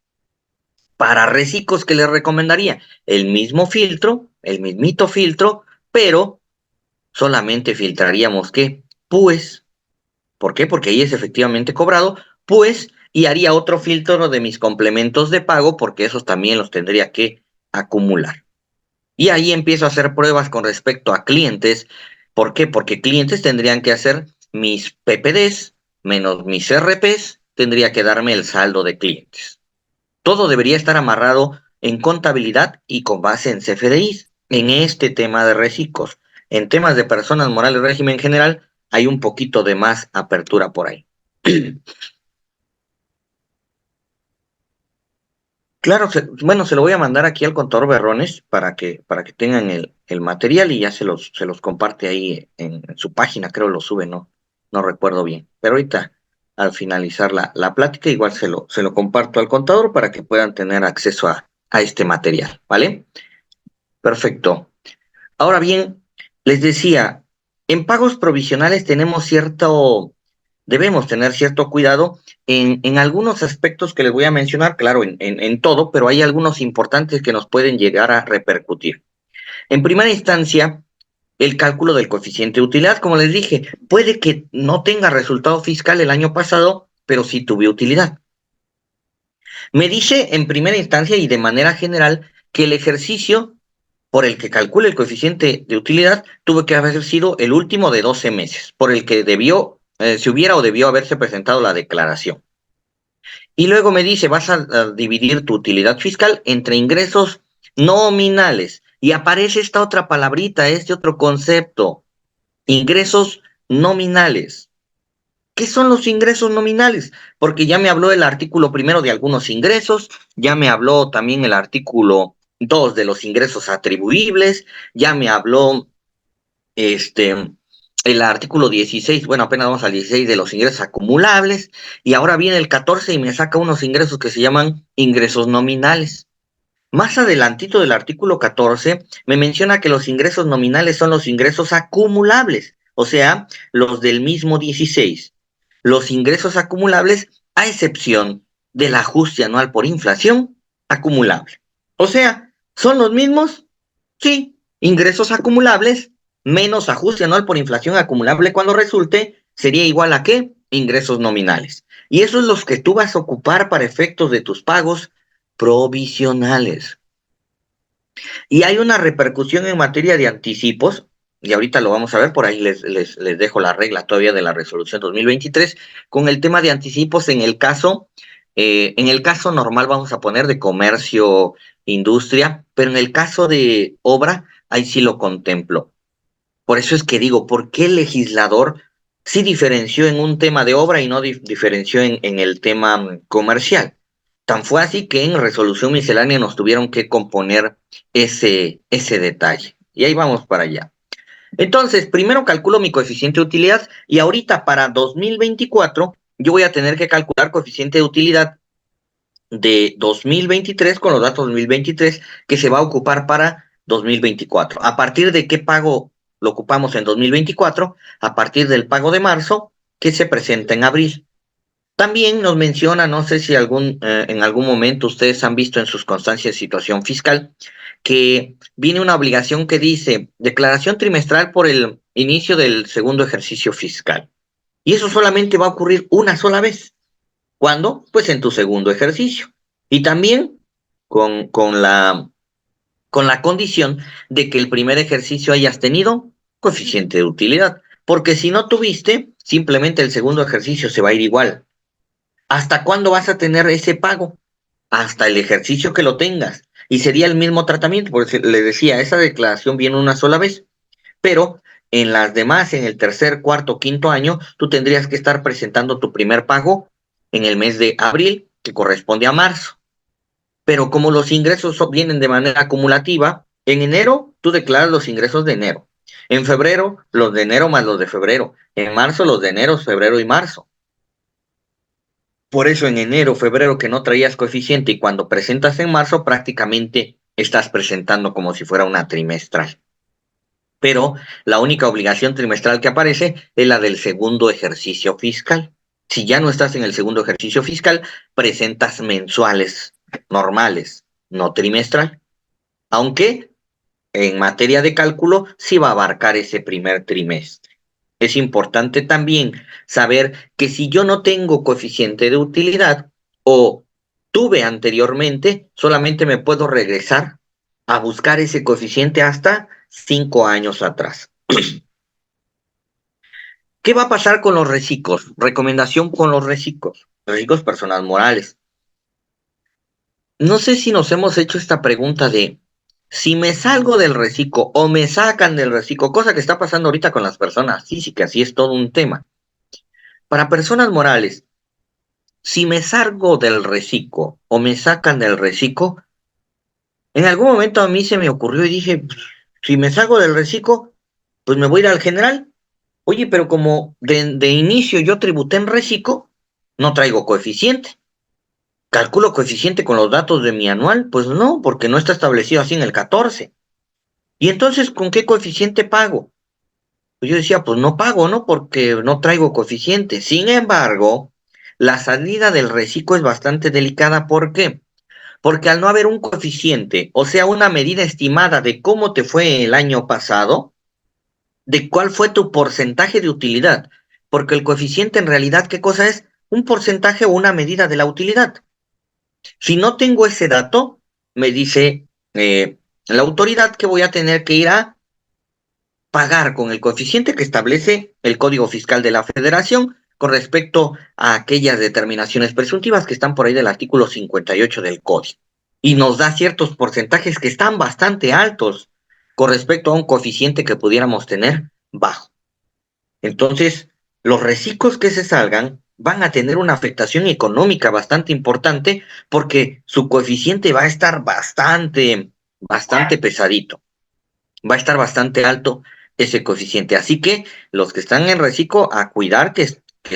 Para reciclos, ¿qué les recomendaría? El mismo filtro, el mismito filtro, pero solamente filtraríamos ¿qué? Pues, ¿por qué? Porque ahí es efectivamente cobrado, pues, y haría otro filtro de mis complementos de pago, porque esos también los tendría que acumular. Y ahí empiezo a hacer pruebas con respecto a clientes. ¿Por qué? Porque clientes tendrían que hacer mis PPDs menos mis RPs, tendría que darme el saldo de clientes. Todo debería estar amarrado en contabilidad y con base en CFDIs, en este tema de reciclos. En temas de personas morales régimen general, hay un poquito de más apertura por ahí. Claro, bueno, se lo voy a mandar aquí al contador Berrones para que tengan el material y ya se los comparte ahí en su página, creo lo sube, no recuerdo bien. Pero ahorita, al finalizar la plática, igual se lo comparto al contador para que puedan tener acceso a este material, ¿vale? Perfecto. Ahora bien, les decía, en pagos provisionales debemos tener cierto cuidado en algunos aspectos que les voy a mencionar, claro, en todo, pero hay algunos importantes que nos pueden llegar a repercutir. En primera instancia, el cálculo del coeficiente de utilidad, como les dije, puede que no tenga resultado fiscal el año pasado, pero sí tuve utilidad. Me dice en primera instancia y de manera general que el ejercicio por el que calcule el coeficiente de utilidad tuvo que haber sido el último de 12 meses, por el que se hubiera o debió haberse presentado la declaración. Y luego me dice, vas a dividir tu utilidad fiscal entre ingresos nominales. Y aparece esta otra palabrita, este otro concepto, ingresos nominales. ¿Qué son los ingresos nominales? Porque ya me habló el artículo primero de algunos ingresos, ya me habló también el artículo 2 de los ingresos atribuibles, ya me habló el artículo 16, bueno, apenas vamos al 16 de los ingresos acumulables, y ahora viene el 14 y me saca unos ingresos que se llaman ingresos nominales. Más adelantito del artículo 14 me menciona que los ingresos nominales son los ingresos acumulables, o sea, los del mismo 16. Los ingresos acumulables, a excepción del ajuste anual por inflación acumulable. O sea, ¿son los mismos? Sí, ingresos acumulables menos ajuste anual por inflación acumulable cuando resulte sería igual a ¿qué? Ingresos nominales. Y eso es los que tú vas a ocupar para efectos de tus pagos provisionales. Y hay una repercusión en materia de anticipos, y ahorita lo vamos a ver, por ahí les dejo la regla todavía de la resolución 2023, con el tema de anticipos en el caso normal vamos a poner de comercio, industria, pero en el caso de obra, ahí sí lo contemplo. Por eso es que digo, ¿por qué el legislador sí diferenció en un tema de obra y no diferenció en el tema comercial? Tan fue así que en resolución miscelánea nos tuvieron que componer ese detalle. Y ahí vamos para allá. Entonces, primero calculo mi coeficiente de utilidad y ahorita para 2024 yo voy a tener que calcular coeficiente de utilidad de 2023 con los datos 2023 que se va a ocupar para 2024. ¿A partir de qué pago lo ocupamos en 2024 a partir del pago de marzo que se presenta en abril. También nos menciona, no sé si en algún momento ustedes han visto en sus constancias de situación fiscal, que viene una obligación que dice declaración trimestral por el inicio del segundo ejercicio fiscal. Y eso solamente va a ocurrir una sola vez. ¿Cuándo? Pues en tu segundo ejercicio. Y también con, con la, con la condición de que el primer ejercicio hayas tenido coeficiente de utilidad. Porque si no tuviste, simplemente el segundo ejercicio se va a ir igual. ¿Hasta cuándo vas a tener ese pago? Hasta el ejercicio que lo tengas. Y sería el mismo tratamiento, porque le decía, esa declaración viene una sola vez, pero en las demás, en el tercer, cuarto, quinto año, tú tendrías que estar presentando tu primer pago en el mes de abril, que corresponde a marzo. Pero como los ingresos vienen de manera acumulativa, en enero tú declaras los ingresos de enero. En febrero, los de enero más los de febrero. En marzo, los de enero, febrero y marzo. Por eso en enero, febrero que no traías coeficiente y cuando presentas en marzo prácticamente estás presentando como si fuera una trimestral. Pero la única obligación trimestral que aparece es la del segundo ejercicio fiscal. Si ya no estás en el segundo ejercicio fiscal, presentas mensuales, normales, no trimestral. Aunque en materia de cálculo sí va a abarcar ese primer trimestre. Es importante también saber que si yo no tengo coeficiente de utilidad o tuve anteriormente, solamente me puedo regresar a buscar ese coeficiente hasta 5 años atrás. ¿Qué va a pasar con los reciclos? Recomendación con los reciclos. Reciclos personas morales. No sé si nos hemos hecho esta pregunta de si me salgo del reciclo o me sacan del reciclo, cosa que está pasando ahorita con las personas físicas y es todo un tema. Para personas morales, si me salgo del reciclo o me sacan del reciclo, en algún momento a mí se me ocurrió y dije, pues, si me salgo del reciclo, pues me voy a ir al general. Oye, pero como de inicio yo tributé en reciclo, no traigo coeficiente. ¿Calculo coeficiente con los datos de mi anual? Pues no, porque no está establecido así en el 14. ¿Y entonces con qué coeficiente pago? Pues yo decía, pues no pago, ¿no? Porque no traigo coeficiente. Sin embargo, la salida del reciclo es bastante delicada. ¿Por qué? Porque al no haber un coeficiente, o sea, una medida estimada de cómo te fue el año pasado, de cuál fue tu porcentaje de utilidad, porque el coeficiente en realidad, ¿qué cosa es? Un porcentaje o una medida de la utilidad. Si no tengo ese dato, me dice la autoridad que voy a tener que ir a pagar con el coeficiente que establece el Código Fiscal de la Federación con respecto a aquellas determinaciones presuntivas que están por ahí del artículo 58 del Código. Y nos da ciertos porcentajes que están bastante altos con respecto a un coeficiente que pudiéramos tener bajo. Entonces, los reciclos que se salgan van a tener una afectación económica bastante importante porque su coeficiente va a estar bastante pesadito, va a estar bastante alto ese coeficiente. Así que los que están en reciclo, a cuidar que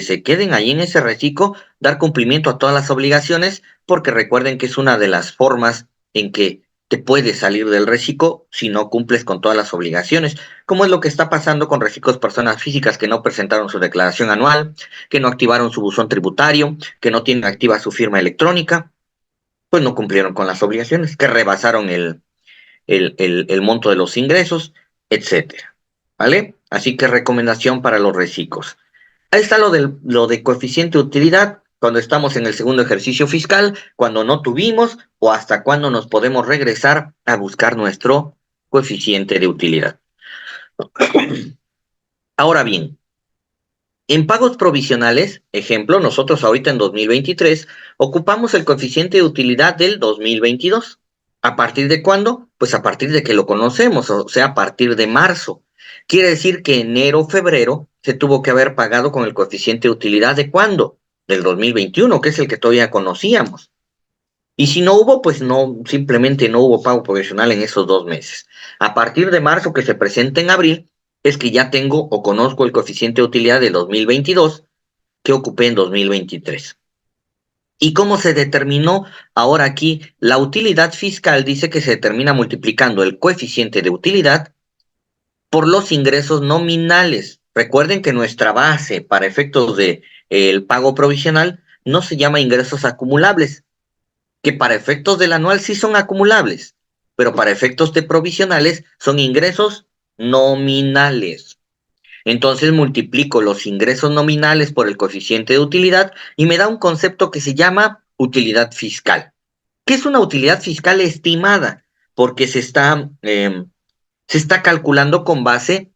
se queden ahí en ese reciclo, dar cumplimiento a todas las obligaciones, porque recuerden que es una de las formas en que te puedes salir del reciclo si no cumples con todas las obligaciones, como es lo que está pasando con reciclos personas físicas que no presentaron su declaración anual, que no activaron su buzón tributario, que no tienen activa su firma electrónica, pues no cumplieron con las obligaciones, que rebasaron el monto de los ingresos, etcétera. ¿Vale? Así que recomendación para los reciclos. Ahí está lo de coeficiente de utilidad, cuando estamos en el segundo ejercicio fiscal, cuando no tuvimos o hasta cuando nos podemos regresar a buscar nuestro coeficiente de utilidad. Ahora bien, en pagos provisionales, ejemplo, nosotros ahorita en 2023 ocupamos el coeficiente de utilidad del 2022. ¿A partir de cuándo? Pues a partir de que lo conocemos, o sea, a partir de marzo. Quiere decir que enero, febrero se tuvo que haber pagado con el coeficiente de utilidad de cuándo? Del 2021, que es el que todavía conocíamos. Y si no hubo, pues no, simplemente no hubo pago provisional en esos 2 meses. A partir de marzo que se presenta en abril, es que ya tengo o conozco el coeficiente de utilidad de 2022 que ocupé en 2023. ¿Y cómo se determinó? Ahora aquí, la utilidad fiscal dice que se determina multiplicando el coeficiente de utilidad por los ingresos nominales. Recuerden que nuestra base para efectos de el pago provisional no se llama ingresos acumulables, que para efectos del anual sí son acumulables, pero para efectos de provisionales son ingresos nominales. Entonces multiplico los ingresos nominales por el coeficiente de utilidad y me da un concepto que se llama utilidad fiscal. ¿Qué es una utilidad fiscal estimada? Porque se está calculando con base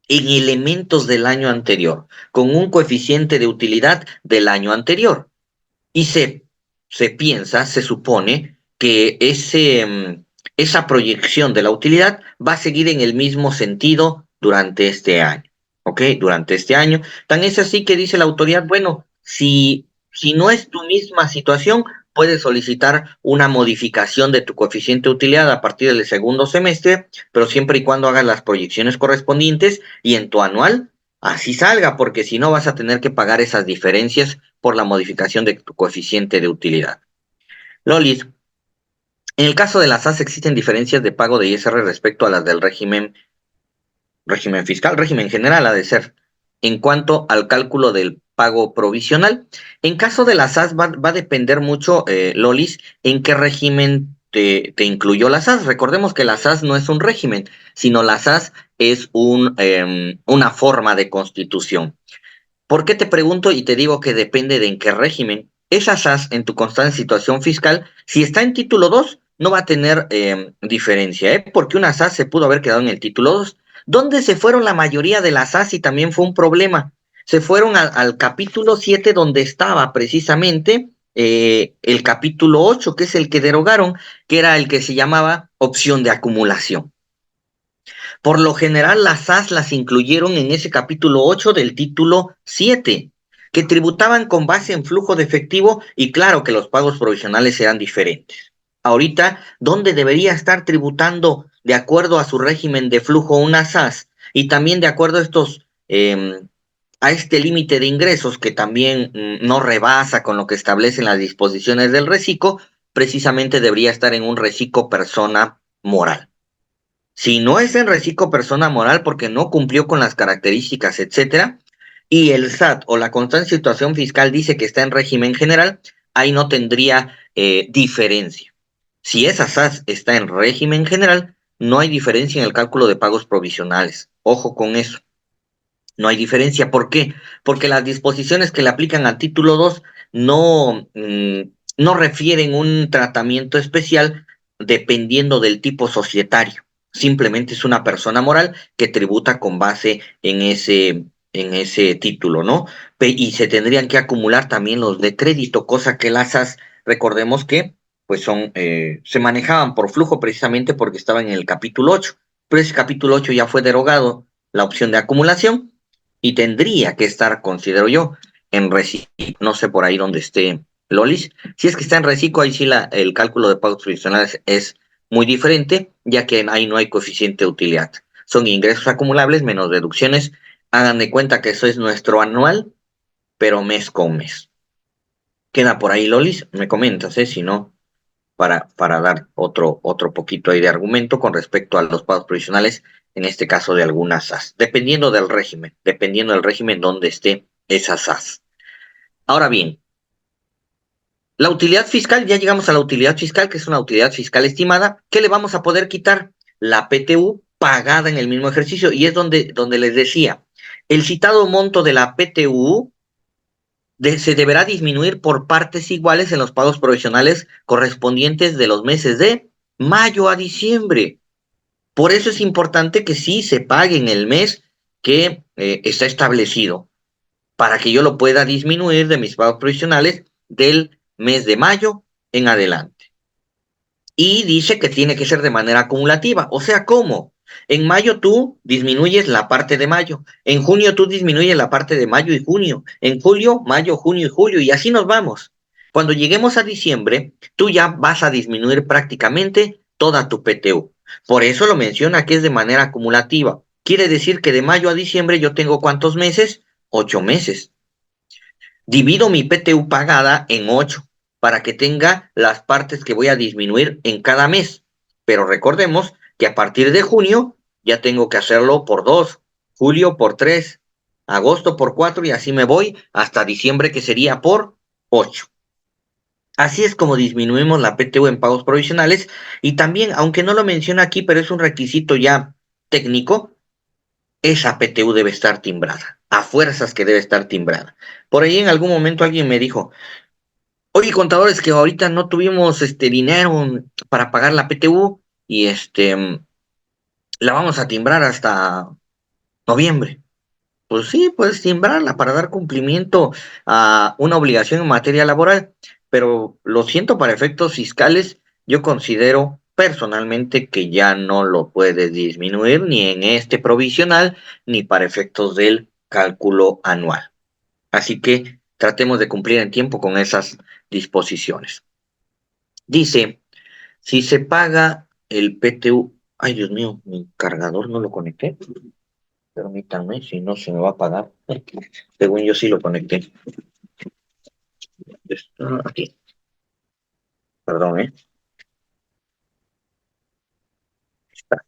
en elementos del año anterior, con un coeficiente de utilidad del año anterior. Y se piensa, se supone que esa proyección de la utilidad va a seguir en el mismo sentido durante este año. ¿Ok? Durante este año. Tan es así que dice la autoridad, bueno, si no es tu misma situación, puedes solicitar una modificación de tu coeficiente de utilidad a partir del segundo semestre, pero siempre y cuando hagas las proyecciones correspondientes y en tu anual así salga, porque si no vas a tener que pagar esas diferencias por la modificación de tu coeficiente de utilidad. Lolis, en el caso de las SAS existen diferencias de pago de ISR respecto a las del régimen fiscal, régimen general ha de ser, en cuanto al cálculo del pago provisional. En caso de las SAS va a depender mucho, Lolis, en qué régimen te incluyó la SAS. Recordemos que la SAS no es un régimen, sino la SAS es una forma de constitución. ¿Por qué te pregunto y te digo que depende de en qué régimen? Esa SAS en tu constante situación fiscal, si está en título 2, no va a tener diferencia, ¿eh? Porque una SAS se pudo haber quedado en el título 2. ¿Dónde se fueron la mayoría de las SAS y también fue un problema? Se fueron al capítulo 7 donde estaba precisamente el capítulo 8, que es el que derogaron, que era el que se llamaba opción de acumulación. Por lo general, las SAS las incluyeron en ese capítulo 8 del título 7, que tributaban con base en flujo de efectivo y claro que los pagos provisionales eran diferentes. Ahorita, ¿dónde debería estar tributando de acuerdo a su régimen de flujo una SAS y también de acuerdo a este límite de ingresos que también no rebasa con lo que establecen las disposiciones del reciclo? Precisamente debería estar en un reciclo persona moral. Si no es en reciclo persona moral porque no cumplió con las características, etcétera, y el SAT o la constante situación fiscal dice que está en régimen general, ahí no tendría diferencia. Si esa SAS está en régimen general, no hay diferencia en el cálculo de pagos provisionales. Ojo con eso. No hay diferencia. ¿Por qué? Porque las disposiciones que le aplican al título 2 no refieren un tratamiento especial dependiendo del tipo societario. Simplemente es una persona moral que tributa con base en ese título, ¿no? Y se tendrían que acumular también los de crédito, cosa que las AS, recordemos que pues se manejaban por flujo precisamente porque estaban en el capítulo 8, pero ese capítulo 8 ya fue derogado la opción de acumulación y tendría que estar, considero yo, en reciclo. No sé por ahí donde esté Lolis. Si es que está en reciclo, ahí sí el cálculo de pagos provisionales es muy diferente, ya que ahí no hay coeficiente de utilidad. Son ingresos acumulables menos deducciones. Hagan de cuenta que eso es nuestro anual, pero mes con mes. Queda por ahí, Lolis, me comentas, si no, para dar otro poquito ahí de argumento con respecto a los pagos provisionales, en este caso de algunas SAS, dependiendo del régimen donde esté esa SAS. Ahora bien, la utilidad fiscal, ya llegamos a la utilidad fiscal, que es una utilidad fiscal estimada, ¿qué le vamos a poder quitar? La PTU pagada en el mismo ejercicio, y es donde les decía, el citado monto de la PTU se deberá disminuir por partes iguales en los pagos provisionales correspondientes de los meses de mayo a diciembre. Por eso es importante que sí se pague en el mes que está establecido, para que yo lo pueda disminuir de mis pagos provisionales del mes de mayo en adelante. Y dice que tiene que ser de manera acumulativa. O sea, ¿cómo? En mayo tú disminuyes la parte de mayo. En junio tú disminuyes la parte de mayo y junio. En julio, mayo, junio y julio. Y así nos vamos. Cuando lleguemos a diciembre, tú ya vas a disminuir prácticamente toda tu PTU. Por eso lo menciona que es de manera acumulativa. Quiere decir que de mayo a diciembre yo tengo ¿cuántos meses? 8 meses. Divido mi PTU pagada en 8 para que tenga las partes que voy a disminuir en cada mes. Pero recordemos que a partir de junio ya tengo que hacerlo por 2, julio por 3, agosto por 4 y así me voy hasta diciembre, que sería por 8. Así es como disminuimos la PTU en pagos provisionales. Y también, aunque no lo menciona aquí, pero es un requisito ya técnico, esa PTU debe estar timbrada, a fuerzas que debe estar timbrada. Por ahí en algún momento alguien me dijo, oye, contadores, que ahorita no tuvimos dinero para pagar la PTU y la vamos a timbrar hasta noviembre. Pues sí, puedes timbrarla para dar cumplimiento a una obligación en materia laboral, pero lo siento, para efectos fiscales, yo considero personalmente que ya no lo puedes disminuir ni en este provisional ni para efectos del cálculo anual. Así que tratemos de cumplir en tiempo con esas disposiciones. Dice, si se paga el PTU, ay Dios mío, mi cargador no lo conecté. Permítanme, si no se me va a apagar. Según yo sí lo conecté. Está aquí. Perdón, ¿eh? Está.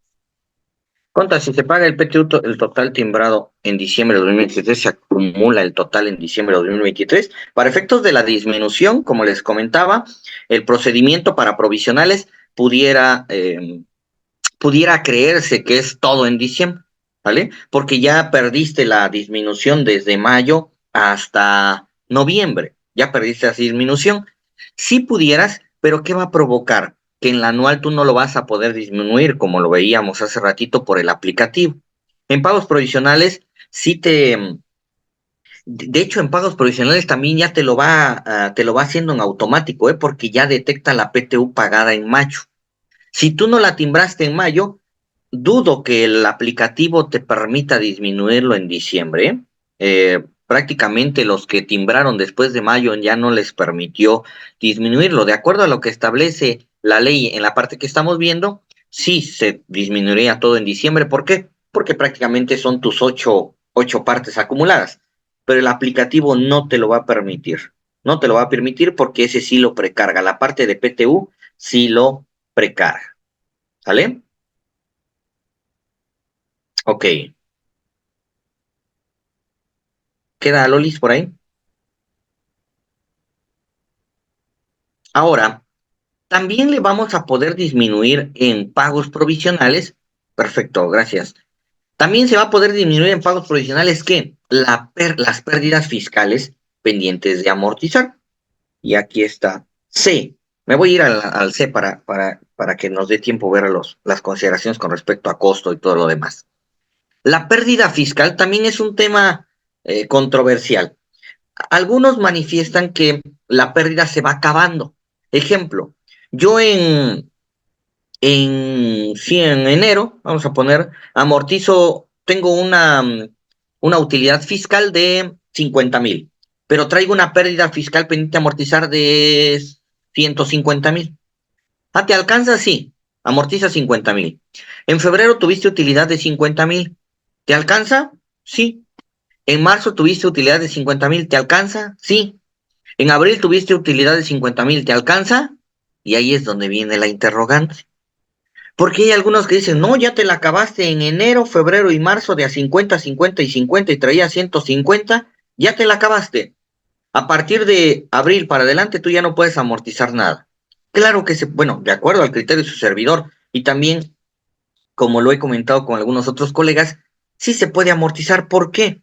Conta, si se paga el PTU, el total timbrado en diciembre de 2023, se acumula el total en diciembre de 2023. Para efectos de la disminución, como les comentaba, el procedimiento para provisionales pudiera creerse que es todo en diciembre, ¿vale? Porque ya perdiste la disminución desde mayo hasta noviembre, ya perdiste esa disminución. Sí pudieras, pero ¿qué va a provocar? Que en la anual tú no lo vas a poder disminuir, como lo veíamos hace ratito por el aplicativo. En pagos provisionales, sí de hecho, en pagos provisionales también ya te lo va haciendo en automático, ¿eh? Porque ya detecta la PTU pagada en mayo. Si tú no la timbraste en mayo, dudo que el aplicativo te permita disminuirlo en diciembre, ¿eh? Prácticamente los que timbraron después de mayo ya no les permitió disminuirlo. De acuerdo a lo que establece la ley en la parte que estamos viendo, sí se disminuiría todo en diciembre. ¿Por qué? Porque prácticamente son tus ocho partes acumuladas, pero el aplicativo no te lo va a permitir. No te lo va a permitir porque ese sí lo precarga. La parte de PTU sí lo precarga. ¿Sale? Ok. ¿Queda Lolis por ahí? Ahora, también le vamos a poder disminuir en pagos provisionales. Perfecto, gracias. También se va a poder disminuir en pagos provisionales que las pérdidas fiscales pendientes de amortizar. Y aquí está C. Me voy a ir al C para que nos dé tiempo ver las consideraciones con respecto a costo y todo lo demás. La pérdida fiscal también es un tema controversial. Algunos manifiestan que la pérdida se va acabando. Ejemplo, yo sí, en enero, vamos a poner, amortizo, tengo una utilidad fiscal de 50,000, pero traigo una pérdida fiscal pendiente a amortizar de 150,000. Ah, ¿te alcanza? Sí, amortiza 50,000. En febrero tuviste utilidad de 50,000. ¿Te alcanza? Sí. En marzo tuviste utilidad de 50,000. ¿Te alcanza? Sí. En abril tuviste utilidad de 50,000. ¿Te alcanza? Y ahí es donde viene la interrogante. Porque hay algunos que dicen, no, ya te la acabaste en enero, febrero y marzo de a 50, 50 y 50 y traía 150, ya te la acabaste. A partir de abril para adelante tú ya no puedes amortizar nada. Claro que bueno, de acuerdo al criterio de su servidor y también, como lo he comentado con algunos otros colegas, sí se puede amortizar. ¿Por qué?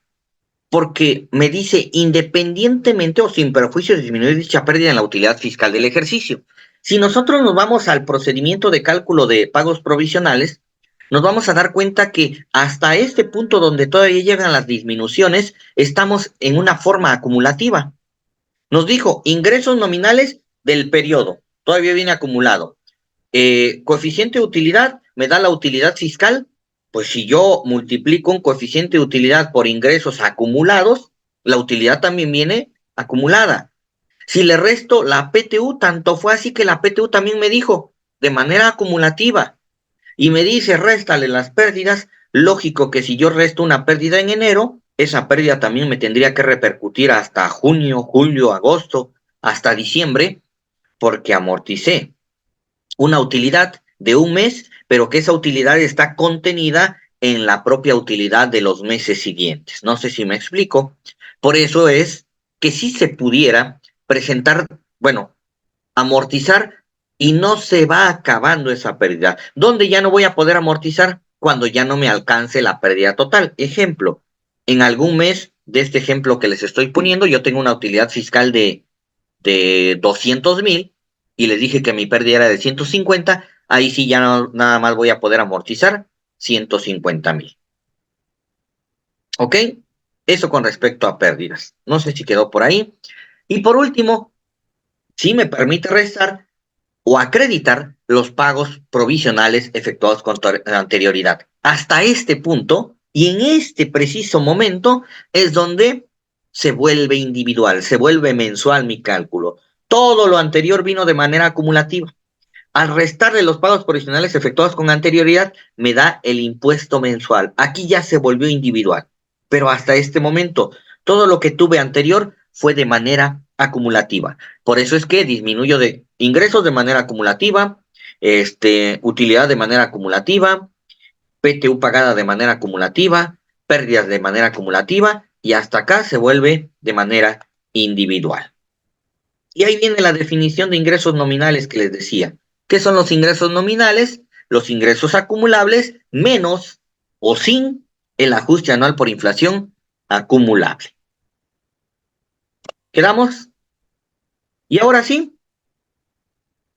Porque me dice, independientemente o sin perjuicio de disminuir dicha pérdida en la utilidad fiscal del ejercicio. Si nosotros nos vamos al procedimiento de cálculo de pagos provisionales, nos vamos a dar cuenta que hasta este punto donde todavía llegan las disminuciones, estamos en una forma acumulativa. Nos dijo ingresos nominales del periodo, todavía viene acumulado. Coeficiente de utilidad, me da la utilidad fiscal. Pues si yo multiplico un coeficiente de utilidad por ingresos acumulados, la utilidad también viene acumulada. Si le resto la PTU, tanto fue así que la PTU también me dijo, de manera acumulativa, y me dice, réstale las pérdidas. Lógico que si yo resto una pérdida en enero, esa pérdida también me tendría que repercutir hasta junio, julio, agosto, hasta diciembre, porque amorticé una utilidad de un mes, pero que esa utilidad está contenida en la propia utilidad de los meses siguientes. No sé si me explico. Por eso es que si se pudiera presentar, bueno, amortizar y no se va acabando esa pérdida. ¿Dónde ya no voy a poder amortizar? Cuando ya no me alcance la pérdida total. Ejemplo, en algún mes de este ejemplo que les estoy poniendo, yo tengo una utilidad fiscal de 200,000 y les dije que mi pérdida era de 150, ahí sí ya no, nada más voy a poder amortizar 150,000. ¿Ok? Eso con respecto a pérdidas. No sé si quedó por ahí. Y por último, si me permite restar o acreditar los pagos provisionales efectuados con anterioridad. Hasta este punto y en este preciso momento es donde se vuelve individual, se vuelve mensual mi cálculo. Todo lo anterior vino de manera acumulativa. Al restarle los pagos provisionales efectuados con anterioridad, me da el impuesto mensual. Aquí ya se volvió individual. Pero hasta este momento, todo lo que tuve anterior fue de manera acumulativa. Por eso es que disminuyo de ingresos de manera acumulativa, utilidad de manera acumulativa, PTU pagada de manera acumulativa, pérdidas de manera acumulativa y hasta acá se vuelve de manera individual. Y ahí viene la definición de ingresos nominales que les decía. ¿Qué son los ingresos nominales? Los ingresos acumulables menos o sin el ajuste anual por inflación acumulable. ¿Quedamos? Y ahora sí,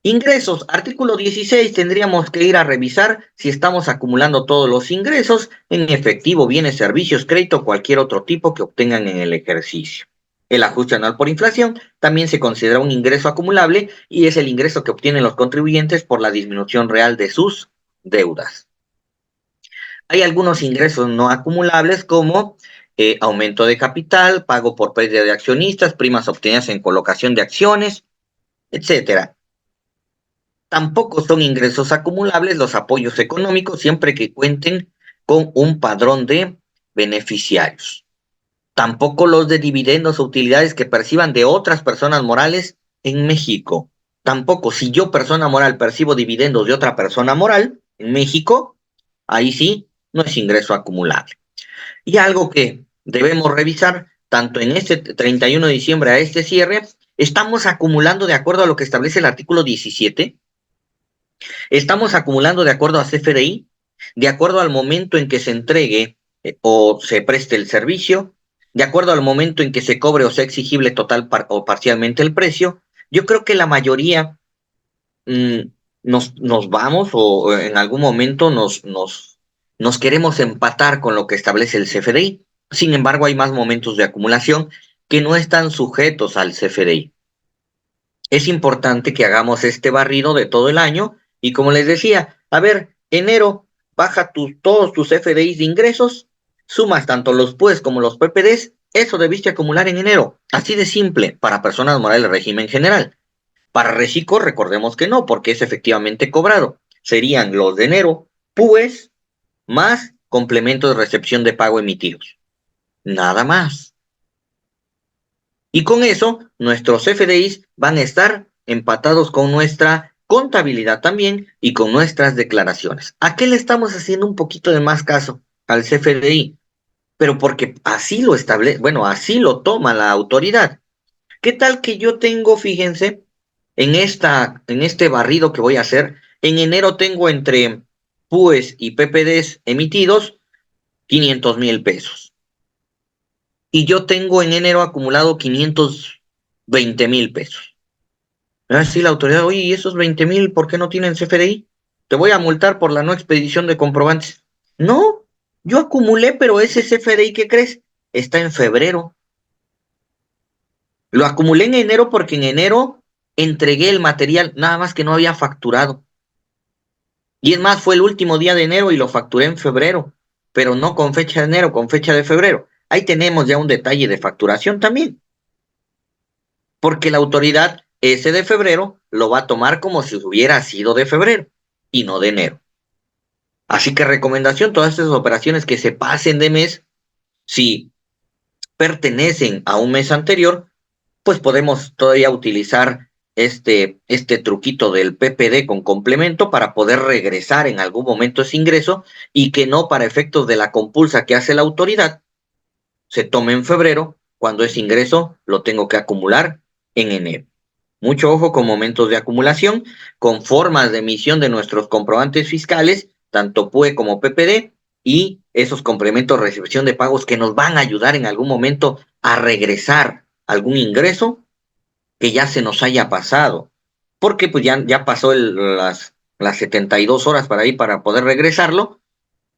ingresos. Artículo 16, tendríamos que ir a revisar si estamos acumulando todos los ingresos en efectivo, bienes, servicios, crédito, cualquier otro tipo que obtengan en el ejercicio. El ajuste anual por inflación también se considera un ingreso acumulable y es el ingreso que obtienen los contribuyentes por la disminución real de sus deudas. Hay algunos ingresos no acumulables como aumento de capital, pago por pérdida de accionistas, primas obtenidas en colocación de acciones, etcétera. Tampoco son ingresos acumulables los apoyos económicos siempre que cuenten con un padrón de beneficiarios. Tampoco los de dividendos o utilidades que perciban de otras personas morales en México. Tampoco, si yo, persona moral, percibo dividendos de otra persona moral en México, ahí sí no es ingreso acumulable. Y algo que debemos revisar, tanto en este 31 de diciembre a este cierre, estamos acumulando de acuerdo a lo que establece el artículo 17. Estamos acumulando de acuerdo a CFDI, de acuerdo al momento en que se entregue o se preste el servicio, de acuerdo al momento en que se cobre o sea exigible total o parcialmente el precio. Yo creo que la mayoría mmm, nos vamos o en algún momento nos queremos empatar con lo que establece el CFDI. Sin embargo, hay más momentos de acumulación que no están sujetos al CFDI. Es importante que hagamos este barrido de todo el año y como les decía, a ver, enero, baja todos tus FDIs de ingresos, sumas tanto los PUEs como los PPDs, eso debiste acumular en enero. Así de simple, para personas morales del régimen general. Para Reciclo, recordemos que no, porque es efectivamente cobrado. Serían los de enero, PUEs, más complementos de recepción de pago emitidos. Nada más. Y con eso, nuestros FDIs van a estar empatados con nuestra contabilidad también y con nuestras declaraciones. ¿A qué le estamos haciendo un poquito de más caso? Al CFDI. Pero porque así lo establece, bueno, así lo toma la autoridad. ¿Qué tal que yo tengo, fíjense, en este barrido que voy a hacer, en enero tengo entre PUEs y PPDs emitidos 500,000 pesos. Y yo tengo en enero acumulado 520,000 pesos. Sí, la autoridad, oye, ¿y esos 20,000 por qué no tienen CFDI? Te voy a multar por la no expedición de comprobantes. No, yo acumulé, pero ese CFDI, ¿qué crees? Está en febrero. Lo acumulé en enero porque en enero entregué el material, nada más que no había facturado. Y es más, fue el último día de enero y lo facturé en febrero, pero no con fecha de enero, con fecha de febrero. Ahí tenemos ya un detalle de facturación también. Porque la autoridad ese de febrero lo va a tomar como si hubiera sido de febrero y no de enero. Así que recomendación, todas estas operaciones que se pasen de mes, si pertenecen a un mes anterior, pues podemos todavía utilizar este truquito del PPD con complemento para poder regresar en algún momento ese ingreso y que no para efectos de la compulsa que hace la autoridad se tome en febrero cuando ese ingreso lo tengo que acumular en enero. Mucho ojo con momentos de acumulación, con formas de emisión de nuestros comprobantes fiscales, tanto PUE como PPD, y esos complementos de recepción de pagos que nos van a ayudar en algún momento a regresar algún ingreso que ya se nos haya pasado. Porque pues ya pasó las 72 horas para ir para poder regresarlo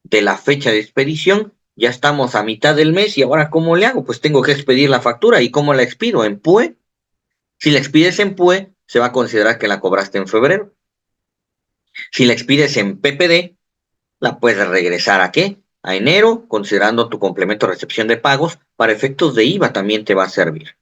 de la fecha de expedición. Ya estamos a mitad del mes y ahora ¿cómo le hago? Pues tengo que expedir la factura. ¿Y cómo la expido? ¿En PUE? Si la expides en PUE, se va a considerar que la cobraste en febrero. Si la expides en PPD, la puedes regresar ¿a qué? A enero, considerando tu complemento de recepción de pagos. Para efectos de IVA también te va a servir.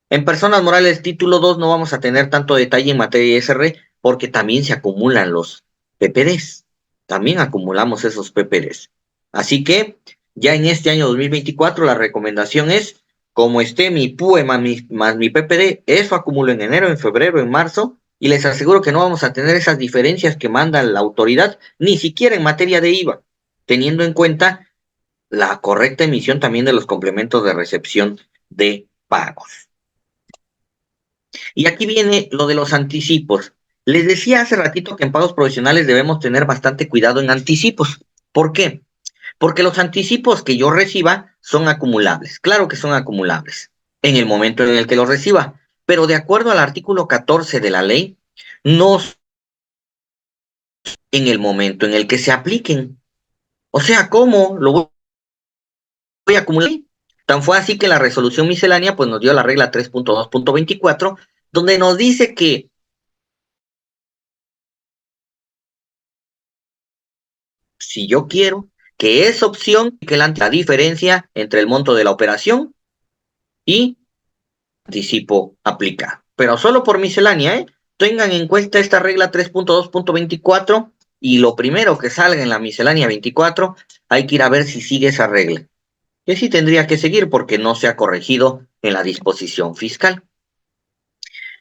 En personas morales título 2 no vamos a tener tanto detalle en materia de ISR porque también se acumulan los PPDs. También acumulamos esos PPDs. Así que ya en este año 2024 la recomendación es, como esté mi PUE más mi PPD, eso acumulo en enero, en febrero, en marzo, y les aseguro que no vamos a tener esas diferencias que manda la autoridad, ni siquiera en materia de IVA, teniendo en cuenta la correcta emisión también de los complementos de recepción de pagos. Y aquí viene lo de los anticipos. Les decía hace ratito que en pagos provisionales debemos tener bastante cuidado en anticipos. ¿Por qué? Porque los anticipos que yo reciba son acumulables. Claro que son acumulables en el momento en el que los reciba. Pero de acuerdo al artículo 14 de la ley, no en el momento en el que se apliquen. O sea, ¿cómo lo voy a acumular? Tan fue así que la resolución miscelánea pues nos dio la regla 3.2.24, donde nos dice que si yo quiero que esa opción, que la diferencia entre el monto de la operación y anticipo aplicado. Pero solo por miscelánea, ¿eh? Tengan en cuenta esta regla 3.2.24 y lo primero que salga en la miscelánea 24, hay que ir a ver si sigue esa regla. Que sí tendría que seguir porque no se ha corregido en la disposición fiscal.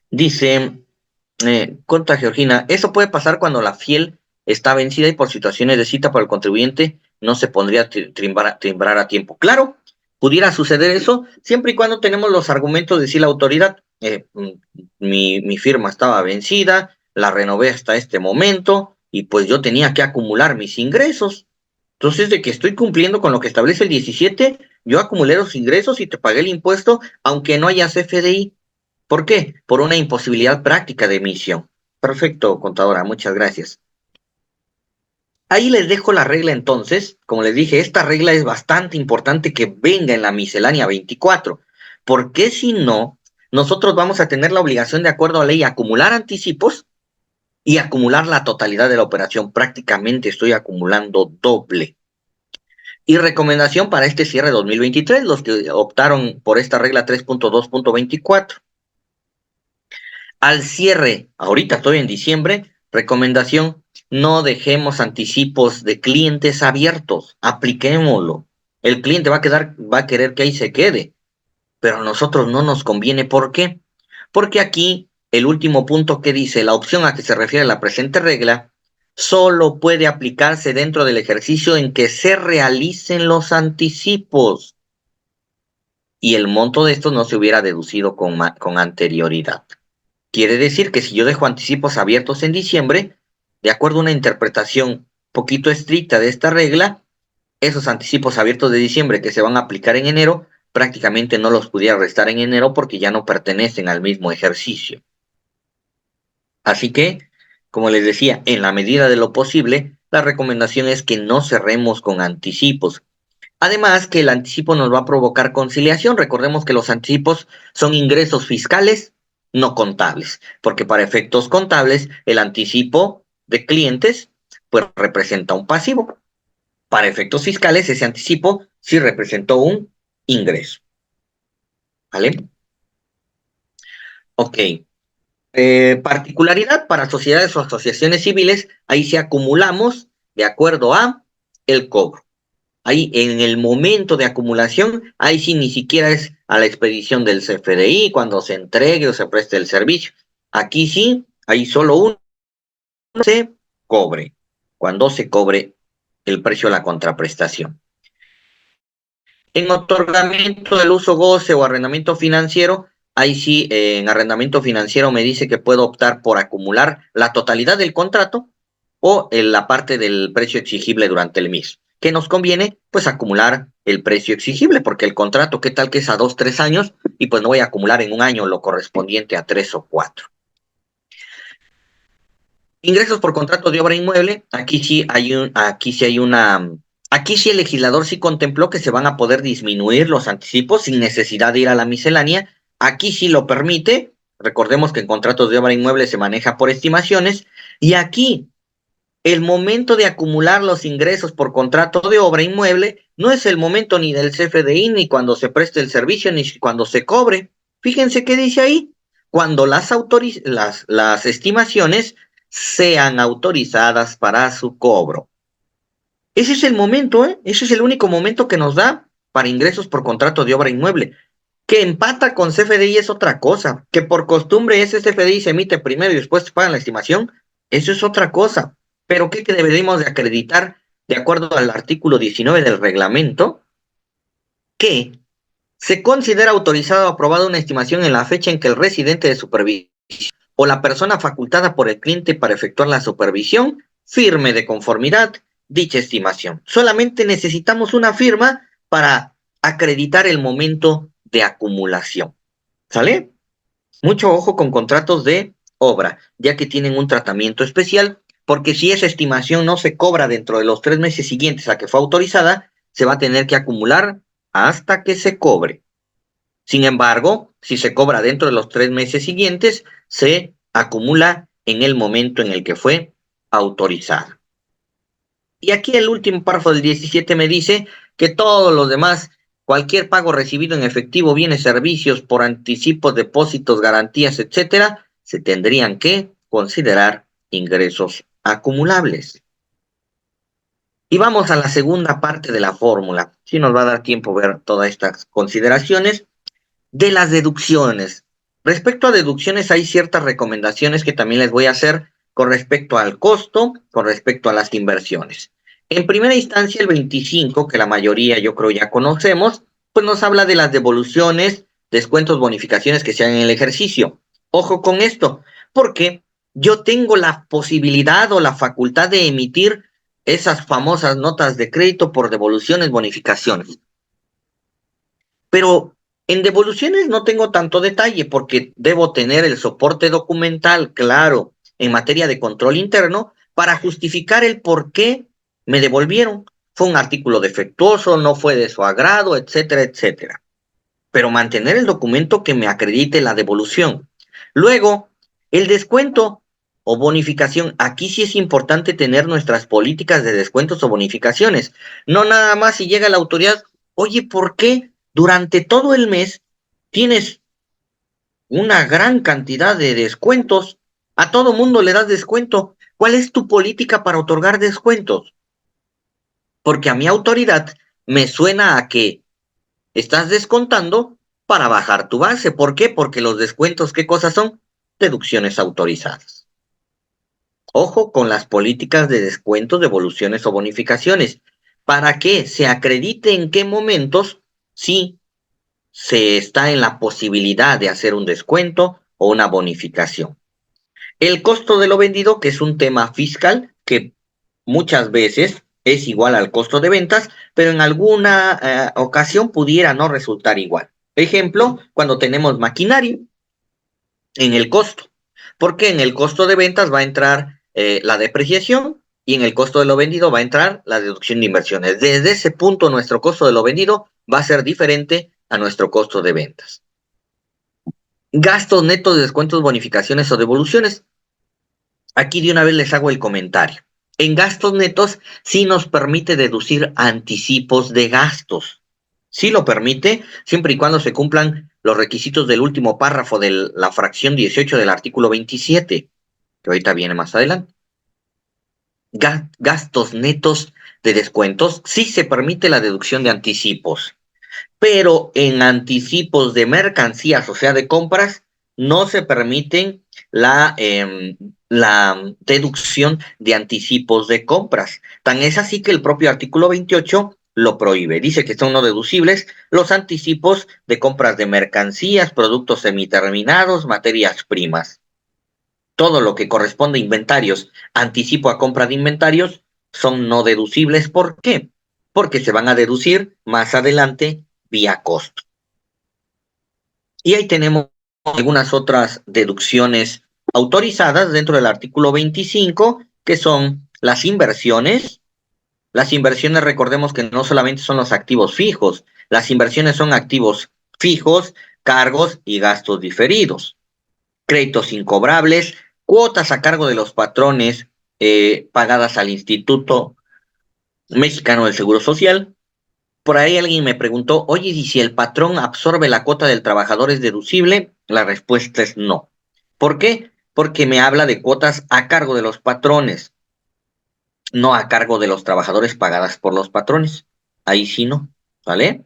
Dice, contra Georgina, eso puede pasar cuando la fiel está vencida y por situaciones de cita para el contribuyente no se pondría timbrar a tiempo. Claro, pudiera suceder eso siempre y cuando tenemos los argumentos de decir la autoridad, mi firma estaba vencida, la renové hasta este momento y pues yo tenía que acumular mis ingresos. Entonces, de que estoy cumpliendo con lo que establece el 17, yo acumulé los ingresos y te pagué el impuesto aunque no haya CFDI. ¿Por qué? Por una imposibilidad práctica de emisión. Perfecto, contadora, muchas gracias. Ahí les dejo la regla entonces. Como les dije, esta regla es bastante importante que venga en la miscelánea 24, porque si no, nosotros vamos a tener la obligación de acuerdo a ley acumular anticipos y acumular la totalidad de la operación. Prácticamente estoy acumulando doble. Y recomendación para este cierre 2023, los que optaron por esta regla 3.2.24. Al cierre, ahorita estoy en diciembre, recomendación, no dejemos anticipos de clientes abiertos, apliquémoslo. El cliente va a querer que ahí se quede, pero a nosotros no nos conviene. ¿Por qué? Porque aquí el último punto que dice, la opción a que se refiere la presente regla, solo puede aplicarse dentro del ejercicio en que se realicen los anticipos. Y el monto de estos no se hubiera deducido con anterioridad. Quiere decir que si yo dejo anticipos abiertos en diciembre, de acuerdo a una interpretación poquito estricta de esta regla, esos anticipos abiertos de diciembre que se van a aplicar en enero, prácticamente no los pudiera restar en enero porque ya no pertenecen al mismo ejercicio. Así que, como les decía, en la medida de lo posible, la recomendación es que no cerremos con anticipos. Además, que el anticipo nos va a provocar conciliación. Recordemos que los anticipos son ingresos fiscales no contables, porque para efectos contables, el anticipo de clientes pues representa un pasivo. Para efectos fiscales, ese anticipo sí representó un ingreso. ¿Vale? Ok. Particularidad para sociedades o asociaciones civiles, ahí sí acumulamos de acuerdo a el cobro. Ahí en el momento de acumulación, ahí sí ni siquiera es a la expedición del CFDI, cuando se entregue o se preste el servicio. Aquí sí, hay solo uno se cobre, cuando se cobre el precio de la contraprestación. En otorgamiento del uso goce o arrendamiento financiero, ahí sí, en arrendamiento financiero me dice que puedo optar por acumular la totalidad del contrato o en la parte del precio exigible durante el mismo. ¿Qué nos conviene? Pues acumular el precio exigible, porque el contrato, ¿qué tal que es a 2, 3 años? Y pues no voy a acumular en un año lo correspondiente a 3 o 4. Ingresos por contrato de obra inmueble, aquí sí el legislador sí contempló que se van a poder disminuir los anticipos sin necesidad de ir a la miscelánea. Aquí sí lo permite. Recordemos que en contratos de obra inmueble se maneja por estimaciones. Y aquí el momento de acumular los ingresos por contrato de obra inmueble no es el momento ni del CFDI, ni cuando se preste el servicio, ni cuando se cobre. Fíjense qué dice ahí. Cuando las estimaciones sean autorizadas para su cobro. Ese es el momento, ¿eh? Ese es el único momento que nos da para ingresos por contrato de obra inmueble. Que empata con CFDI es otra cosa. Que por costumbre ese CFDI se emite primero y después se paga la estimación, eso es otra cosa. Pero ¿qué deberíamos de acreditar de acuerdo al artículo 19 del reglamento? Que se considera autorizado o aprobada una estimación en la fecha en que el residente de supervisión o la persona facultada por el cliente para efectuar la supervisión firme de conformidad dicha estimación. Solamente necesitamos una firma para acreditar el momento de acumulación. ¿Sale? Mucho ojo con contratos de obra, ya que tienen un tratamiento especial, porque si esa estimación no se cobra dentro de los 3 meses siguientes a que fue autorizada, se va a tener que acumular hasta que se cobre. Sin embargo, si se cobra dentro de los 3 meses siguientes, se acumula en el momento en el que fue autorizada. Y aquí el último párrafo del 17 me dice que todos los demás, cualquier pago recibido en efectivo, bienes, servicios, por anticipo, depósitos, garantías, etcétera, se tendrían que considerar ingresos acumulables. Y vamos a la segunda parte de la fórmula. Si nos va a dar tiempo ver todas estas consideraciones de las deducciones. Respecto a deducciones, hay ciertas recomendaciones que también les voy a hacer con respecto al costo, con respecto a las inversiones. En primera instancia, el 25, que la mayoría yo creo ya conocemos, pues nos habla de las devoluciones, descuentos, bonificaciones que se hagan en el ejercicio. Ojo con esto, porque yo tengo la posibilidad o la facultad de emitir esas famosas notas de crédito por devoluciones, bonificaciones. Pero en devoluciones no tengo tanto detalle porque debo tener el soporte documental claro en materia de control interno para justificar el por qué me devolvieron. Fue un artículo defectuoso, no fue de su agrado, etcétera, etcétera. Pero mantener el documento que me acredite la devolución. Luego, el descuento o bonificación. Aquí sí es importante tener nuestras políticas de descuentos o bonificaciones. No nada más si llega la autoridad, oye, ¿por qué durante todo el mes tienes una gran cantidad de descuentos? A todo mundo le das descuento. ¿Cuál es tu política para otorgar descuentos? Porque a mi autoridad me suena a que estás descontando para bajar tu base. ¿Por qué? Porque los descuentos, ¿qué cosas son? Deducciones autorizadas. Ojo con las políticas de descuentos, devoluciones o bonificaciones. ¿Para qué? Se acredite en qué momentos sí se está en la posibilidad de hacer un descuento o una bonificación. El costo de lo vendido, que es un tema fiscal que muchas veces es igual al costo de ventas, pero en alguna ocasión pudiera no resultar igual. Ejemplo, cuando tenemos maquinaria en el costo, porque en el costo de ventas va a entrar la depreciación y en el costo de lo vendido va a entrar la deducción de inversiones. Desde ese punto, nuestro costo de lo vendido va a ser diferente a nuestro costo de ventas. Gastos netos de descuentos, bonificaciones o devoluciones. Aquí de una vez les hago el comentario. En gastos netos sí nos permite deducir anticipos de gastos. Sí lo permite, siempre y cuando se cumplan los requisitos del último párrafo de la fracción 18 del artículo 27, que ahorita viene más adelante. Gastos netos de descuentos, sí se permite la deducción de anticipos, pero en anticipos de mercancías, o sea, de compras, no se permiten la deducción de anticipos de compras. Tan es así que el propio artículo 28 lo prohíbe. Dice que son no deducibles los anticipos de compras de mercancías, productos semiterminados, materias primas. Todo lo que corresponde a inventarios, anticipo a compra de inventarios, son no deducibles. ¿Por qué? Porque se van a deducir más adelante vía costo. Y ahí tenemos algunas otras deducciones autorizadas dentro del artículo 25, que son las inversiones. Las inversiones, recordemos que no solamente son los activos fijos, las inversiones son activos fijos, cargos y gastos diferidos, créditos incobrables, cuotas a cargo de los patrones pagadas al Instituto Mexicano del Seguro Social. Por ahí alguien me preguntó, oye, ¿y si el patrón absorbe la cuota del trabajador es deducible? La respuesta es no. ¿Por qué? Porque me habla de cuotas a cargo de los patrones, no a cargo de los trabajadores pagadas por los patrones. Ahí sí no, ¿vale?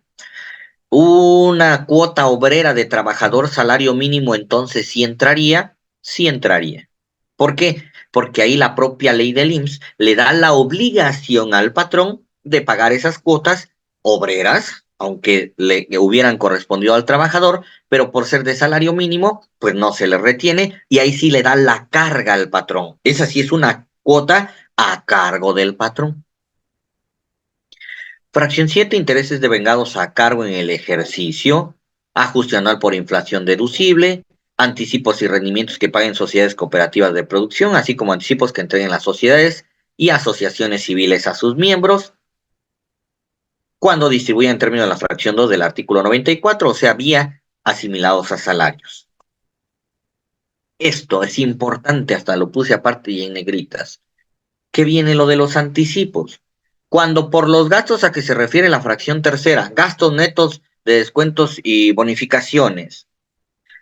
Una cuota obrera de trabajador salario mínimo entonces sí entraría, sí entraría. ¿Por qué? Porque ahí la propia ley del IMSS le da la obligación al patrón de pagar esas cuotas obreras, aunque le hubieran correspondido al trabajador, pero por ser de salario mínimo, pues no se le retiene y ahí sí le da la carga al patrón. Esa sí es una cuota a cargo del patrón. Fracción 7, intereses devengados a cargo en el ejercicio, ajuste anual por inflación deducible, anticipos y rendimientos que paguen sociedades cooperativas de producción, así como anticipos que entreguen las sociedades y asociaciones civiles a sus miembros, cuando distribuyan en términos de la fracción 2 del artículo 94, o sea, vía asimilados a salarios. Esto es importante, hasta lo puse aparte y en negritas. ¿Qué viene lo de los anticipos? Cuando por los gastos a que se refiere la fracción tercera, gastos netos de descuentos y bonificaciones,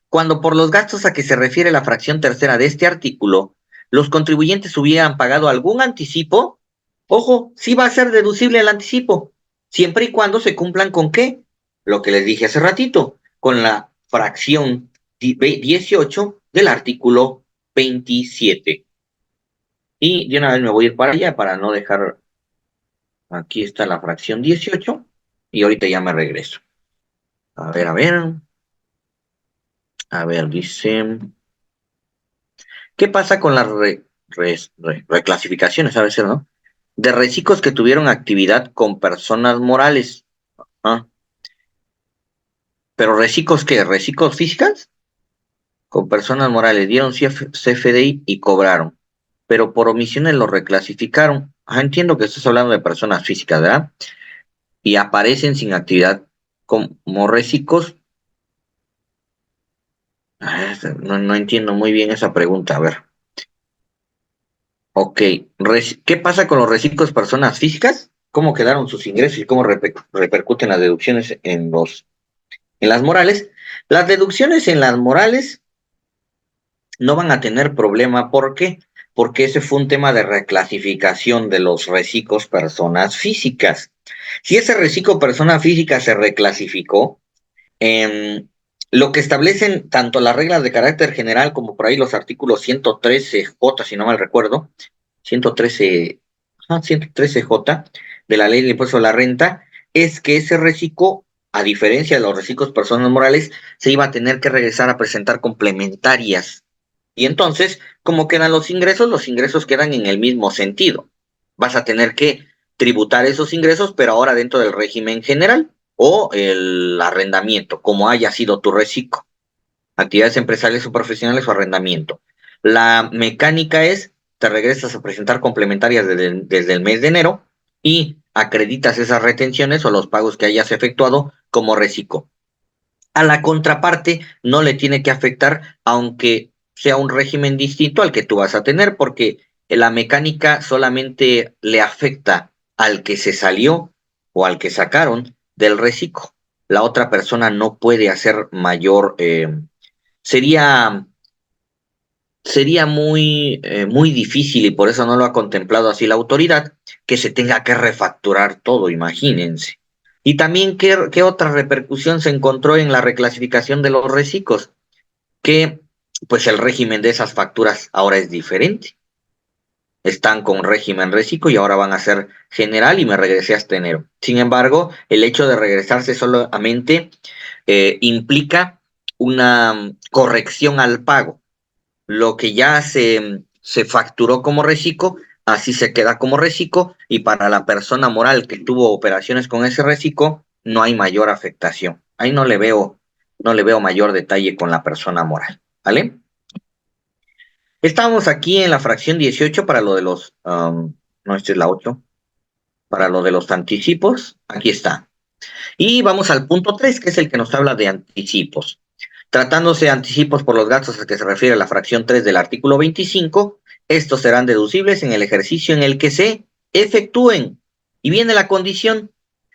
cuando por los gastos a que se refiere la fracción tercera de este artículo, los contribuyentes hubieran pagado algún anticipo, ojo, sí va a ser deducible el anticipo, siempre y cuando se cumplan con qué, lo que les dije hace ratito, con la fracción 18 del artículo 27. Y de una vez me voy a ir para allá para no dejar. Aquí está la fracción 18 y ahorita ya me regreso. A ver, a ver. A ver, dice. ¿Qué pasa con las reclasificaciones, a veces, no? De reciclos que tuvieron actividad con personas morales. ¿Ah? ¿Pero reciclos qué? ¿Reciclos físicas? Con personas morales. Dieron CFDI y cobraron. Pero por omisiones lo reclasificaron. Ah, entiendo que estás hablando de personas físicas, ¿verdad? Y aparecen sin actividad como reciclos. No entiendo muy bien esa pregunta. A ver. Ok. ¿Qué pasa con los reciclos personas físicas? ¿Cómo quedaron sus ingresos y cómo repercuten las deducciones en las morales? Las deducciones en las morales no van a tener problema. ¿Por qué? Porque ese fue un tema de reclasificación de los reciclos personas físicas. Si ese reciclo persona física se reclasificó, lo que establecen tanto las reglas de carácter general como por ahí los artículos 113J, si no mal recuerdo, 113, 113J de la ley del impuesto a la renta, es que ese reciclo, a diferencia de los reciclos personas morales, se iba a tener que regresar a presentar complementarias. Y entonces, ¿cómo quedan los ingresos quedan en el mismo sentido. Vas a tener que tributar esos ingresos, pero ahora dentro del régimen general o el arrendamiento, como haya sido tu reciclo, actividades empresariales o profesionales o arrendamiento. La mecánica es, te regresas a presentar complementarias desde el mes de enero y acreditas esas retenciones o los pagos que hayas efectuado como reciclo. A la contraparte no le tiene que afectar, aunque sea un régimen distinto al que tú vas a tener, porque la mecánica solamente le afecta al que se salió o al que sacaron del reciclo. La otra persona no puede hacer mayor, sería, sería muy difícil y por eso no lo ha contemplado así la autoridad, que se tenga que refacturar todo, imagínense. Y también, ¿qué otra repercusión se encontró en la reclasificación de los reciclos? Que pues el régimen de esas facturas ahora es diferente. Están con régimen reciclo y ahora van a ser general y me regresé hasta enero. Sin embargo, el hecho de regresarse solamente implica una corrección al pago. Lo que ya se facturó como reciclo, así se queda como reciclo y para la persona moral que tuvo operaciones con ese reciclo, no hay mayor afectación. Ahí no le veo mayor detalle con la persona moral, ¿vale? Estamos aquí en la fracción 18 para lo de los, no, esta es la 8, para lo de los anticipos, aquí está. Y vamos al punto 3, que es el que nos habla de anticipos. Tratándose de anticipos por los gastos a que se refiere la fracción 3 del artículo 25, estos serán deducibles en el ejercicio en el que se efectúen. Y viene la condición,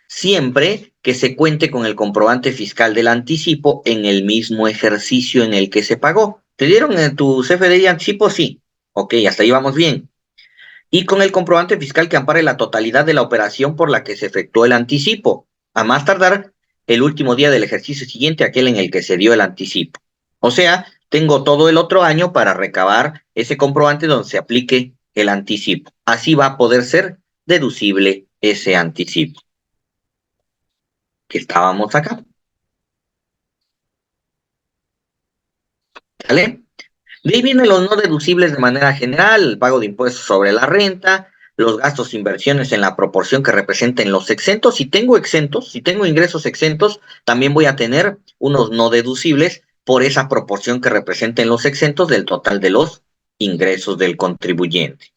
siempre que se cuente con el comprobante fiscal del anticipo en el mismo ejercicio en el que se pagó. ¿Te dieron en tu CFDI de anticipo? Sí. Ok, hasta ahí vamos bien. Y con el comprobante fiscal que ampare la totalidad de la operación por la que se efectuó el anticipo, a más tardar el último día del ejercicio siguiente a aquel en el que se dio el anticipo. O sea, tengo todo el otro año para recabar ese comprobante donde se aplique el anticipo. Así va a poder ser deducible ese anticipo. Que estábamos acá. ¿Vale? De ahí vienen los no deducibles de manera general, el pago de impuestos sobre la renta, los gastos e inversiones en la proporción que representen los exentos. Si tengo exentos, si tengo ingresos exentos, también voy a tener unos no deducibles por esa proporción que representen los exentos del total de los ingresos del contribuyente.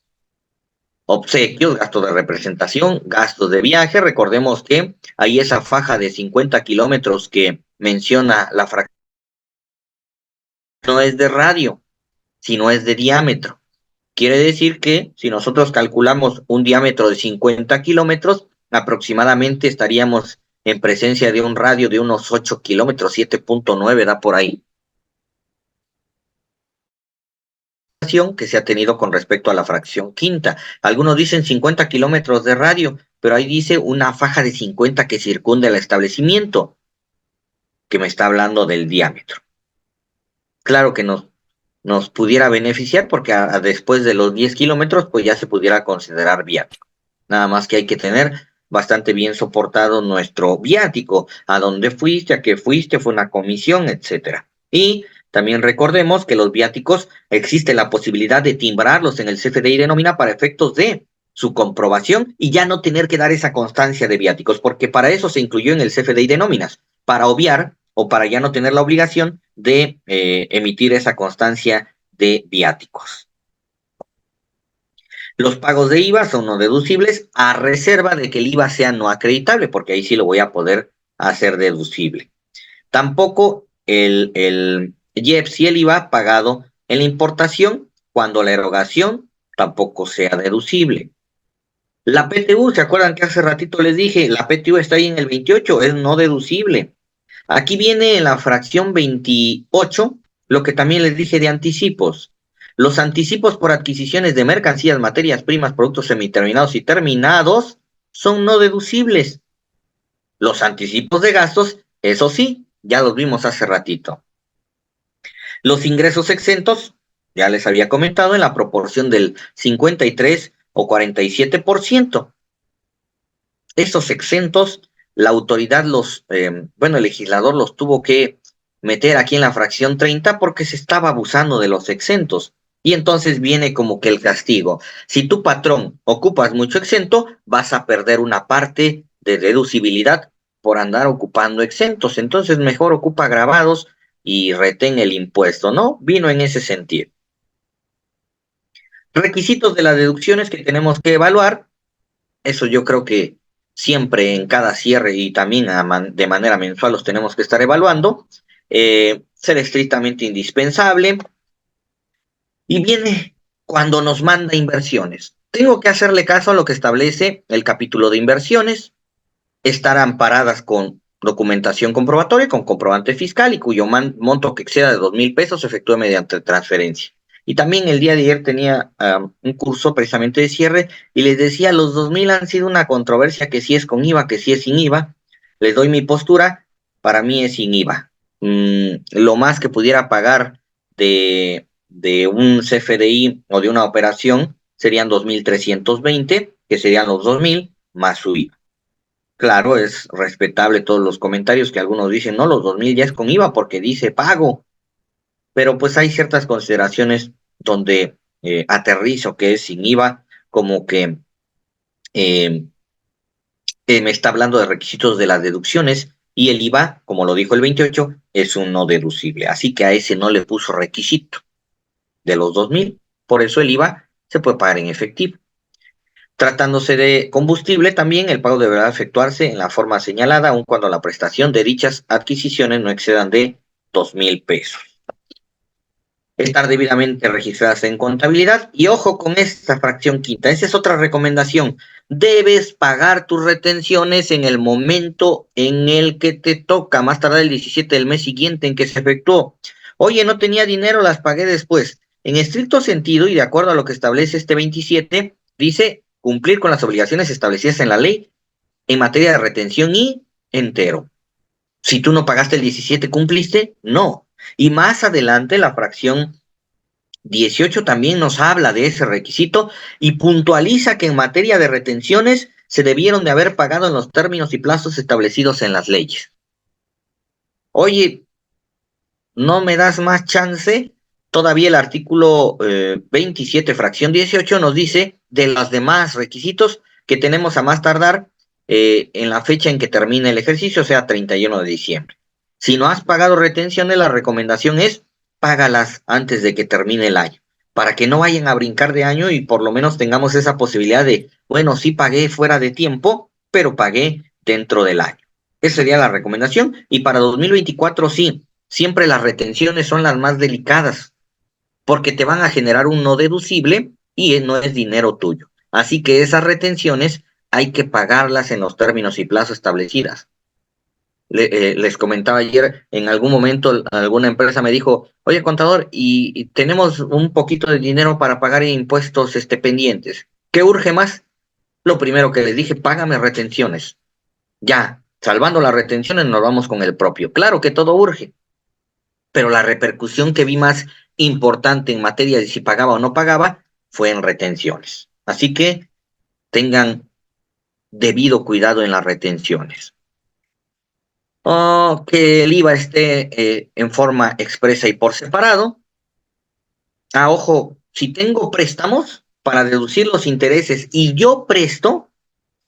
Obsequios, gastos de representación, gastos de viaje. Recordemos que hay esa faja de 50 kilómetros que menciona la fracción, no es de radio, sino es de diámetro. Quiere decir que si nosotros calculamos un diámetro de 50 kilómetros, aproximadamente estaríamos en presencia de un radio de unos 8 kilómetros, 7.9 da por ahí. Que se ha tenido con respecto a la fracción quinta. Algunos dicen 50 kilómetros de radio, pero ahí dice una faja de 50 que circunda el establecimiento, que me está hablando del diámetro. Claro que nos pudiera beneficiar porque después de los 10 kilómetros, pues ya se pudiera considerar viático. Nada más que hay que tener bastante bien soportado nuestro viático, a dónde fuiste, a qué fuiste, fue una comisión, etcétera. Y también recordemos que los viáticos existe la posibilidad de timbrarlos en el CFDI de nómina para efectos de su comprobación y ya no tener que dar esa constancia de viáticos, porque para eso se incluyó en el CFDI de nóminas, para obviar o para ya no tener la obligación de emitir esa constancia de viáticos. Los pagos de IVA son no deducibles a reserva de que el IVA sea no acreditable, porque ahí sí lo voy a poder hacer deducible. Tampoco el IEPS y el IVA pagado en la importación cuando la erogación tampoco sea deducible. La PTU, ¿se acuerdan que hace ratito les dije? La PTU está ahí en el 28, es no deducible. Aquí viene en la fracción 28 lo que también les dije de anticipos. Los anticipos por adquisiciones de mercancías, materias primas, productos semiterminados y terminados son no deducibles. Los anticipos de gastos, eso sí, ya los vimos hace ratito. Los ingresos exentos, ya les había comentado, en la proporción del 53 o 47%. Esos exentos, la autoridad el legislador los tuvo que meter aquí en la fracción 30 porque se estaba abusando de los exentos. Y entonces viene como que el castigo. Si tu patrón ocupas mucho exento, vas a perder una parte de deducibilidad por andar ocupando exentos. Entonces mejor ocupa grabados y retén el impuesto, ¿no? Vino en ese sentido. Requisitos de las deducciones que tenemos que evaluar. Eso yo creo que siempre en cada cierre y también de manera mensual los tenemos que estar evaluando. Ser estrictamente indispensable. Y viene cuando nos manda inversiones. Tengo que hacerle caso a lo que establece el capítulo de inversiones, estar amparadas con documentación comprobatoria, con comprobante fiscal y cuyo monto que exceda de 2,000 pesos se efectúe mediante transferencia. Y también el día de ayer tenía un curso precisamente de cierre y les decía, los 2,000 han sido una controversia que si es con IVA, que si es sin IVA. Les doy mi postura, para mí es sin IVA. Lo más que pudiera pagar de un CFDI o de una operación serían 2.320, que serían los 2.000 más su IVA. Claro, es respetable todos los comentarios que algunos dicen, no, los 2.000 ya es con IVA porque dice pago, pero pues hay ciertas consideraciones donde aterrizo que es sin IVA, como que eh, me está hablando de requisitos de las deducciones y el IVA, como lo dijo el 28, es un no deducible. Así que a ese no le puso requisito de los 2.000. Por eso el IVA se puede pagar en efectivo. Tratándose de combustible, también el pago deberá efectuarse en la forma señalada, aun cuando la prestación de dichas adquisiciones no excedan de 2.000 pesos. Estar debidamente registradas en contabilidad. Y ojo con esta fracción quinta, esa es otra recomendación. Debes pagar tus retenciones en el momento en el que te toca, más tardar el 17 del mes siguiente en que se efectuó. Oye, no tenía dinero, las pagué después. En estricto sentido y de acuerdo a lo que establece este 27, dice cumplir con las obligaciones establecidas en la ley en materia de retención y entero. Si tú no pagaste el 17, ¿cumpliste? No. Y más adelante la fracción 18 también nos habla de ese requisito y puntualiza que en materia de retenciones se debieron de haber pagado en los términos y plazos establecidos en las leyes. Oye, ¿no me das más chance? Todavía el artículo 27, fracción 18, nos dice de los demás requisitos que tenemos a más tardar en la fecha en que termine el ejercicio, o sea, 31 de diciembre. Si no has pagado retenciones, la recomendación es págalas antes de que termine el año, para que no vayan a brincar de año y por lo menos tengamos esa posibilidad de, bueno, sí pagué fuera de tiempo, pero pagué dentro del año. Esa sería la recomendación. Y para 2024 sí, siempre las retenciones son las más delicadas, porque te van a generar un no deducible y no es dinero tuyo. Así que esas retenciones hay que pagarlas en los términos y plazos establecidas. Les comentaba ayer, en algún momento alguna empresa me dijo, oye contador, y tenemos un poquito de dinero para pagar impuestos pendientes. ¿Qué urge más? Lo primero que les dije, págame retenciones. Ya, salvando las retenciones nos vamos con el propio. Claro que todo urge, pero la repercusión que vi más importante en materia de si pagaba o no pagaba fue en retenciones. Así que tengan debido cuidado en las retenciones. Que el IVA esté en forma expresa y por separado. Ojo, si tengo préstamos para deducir los intereses y yo presto,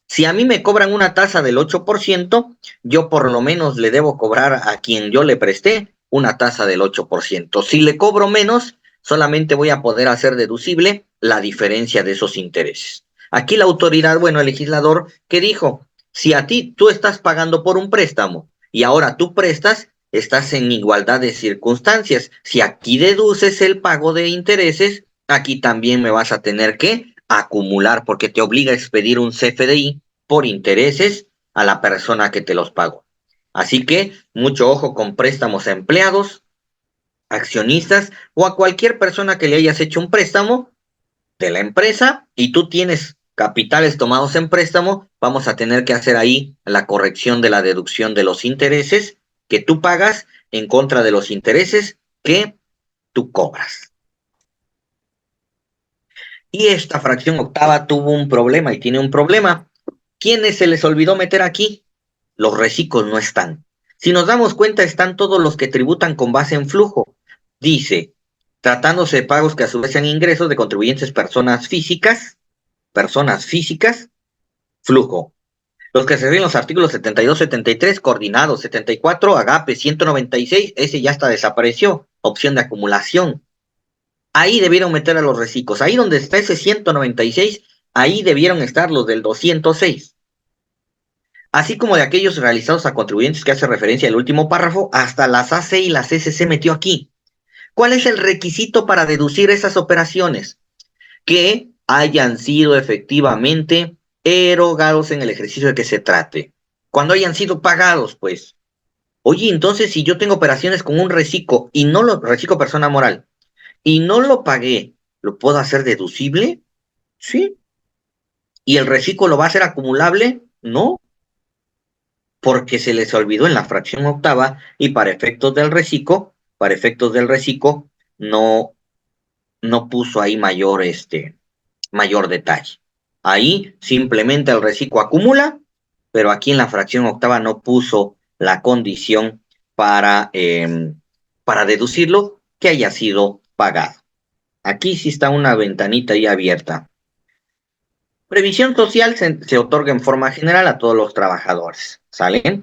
si a mí me cobran una tasa del 8%, yo por lo menos le debo cobrar a quien yo le presté una tasa del 8%. Si le cobro menos, solamente voy a poder hacer deducible la diferencia de esos intereses. Aquí la autoridad, bueno, el legislador, ¿qué dijo? Si a ti tú estás pagando por un préstamo y ahora tú prestas, estás en igualdad de circunstancias. Si aquí deduces el pago de intereses, aquí también me vas a tener que acumular porque te obliga a expedir un CFDI por intereses a la persona que te los pagó. Así que mucho ojo con préstamos a empleados, accionistas o a cualquier persona que le hayas hecho un préstamo de la empresa y tú tienes capitales tomados en préstamo, vamos a tener que hacer ahí la corrección de la deducción de los intereses que tú pagas en contra de los intereses que tú cobras. Y esta fracción octava tuvo un problema y tiene un problema. ¿Quiénes se les olvidó meter aquí? Los reciclos no están. Si nos damos cuenta, están todos los que tributan con base en flujo. Dice, tratándose de pagos que a su vez sean ingresos de contribuyentes personas físicas, flujo. Los que se ven en los artículos 72, 73, coordinados, 74, agape, 196, ese ya hasta desapareció, opción de acumulación. Ahí debieron meter a los reciclos. Ahí donde está ese 196, ahí debieron estar los del 206. Así como de aquellos realizados a contribuyentes que hace referencia al último párrafo, hasta las AC y las SC metió aquí. ¿Cuál es el requisito para deducir esas operaciones? Que hayan sido efectivamente erogados en el ejercicio de que se trate. Cuando hayan sido pagados, pues. Oye, entonces si yo tengo operaciones con un reciclo y no lo reciclo persona moral y no lo pagué, ¿lo puedo hacer deducible? Sí. ¿Y el reciclo lo va a hacer acumulable? No, porque se les olvidó en la fracción octava y para efectos del reciclo, no, no puso ahí mayor detalle. Ahí simplemente el reciclo acumula, pero aquí en la fracción octava no puso la condición para deducirlo que haya sido pagado. Aquí sí está una ventanita ahí abierta. Previsión social se otorga en forma general a todos los trabajadores, ¿sale?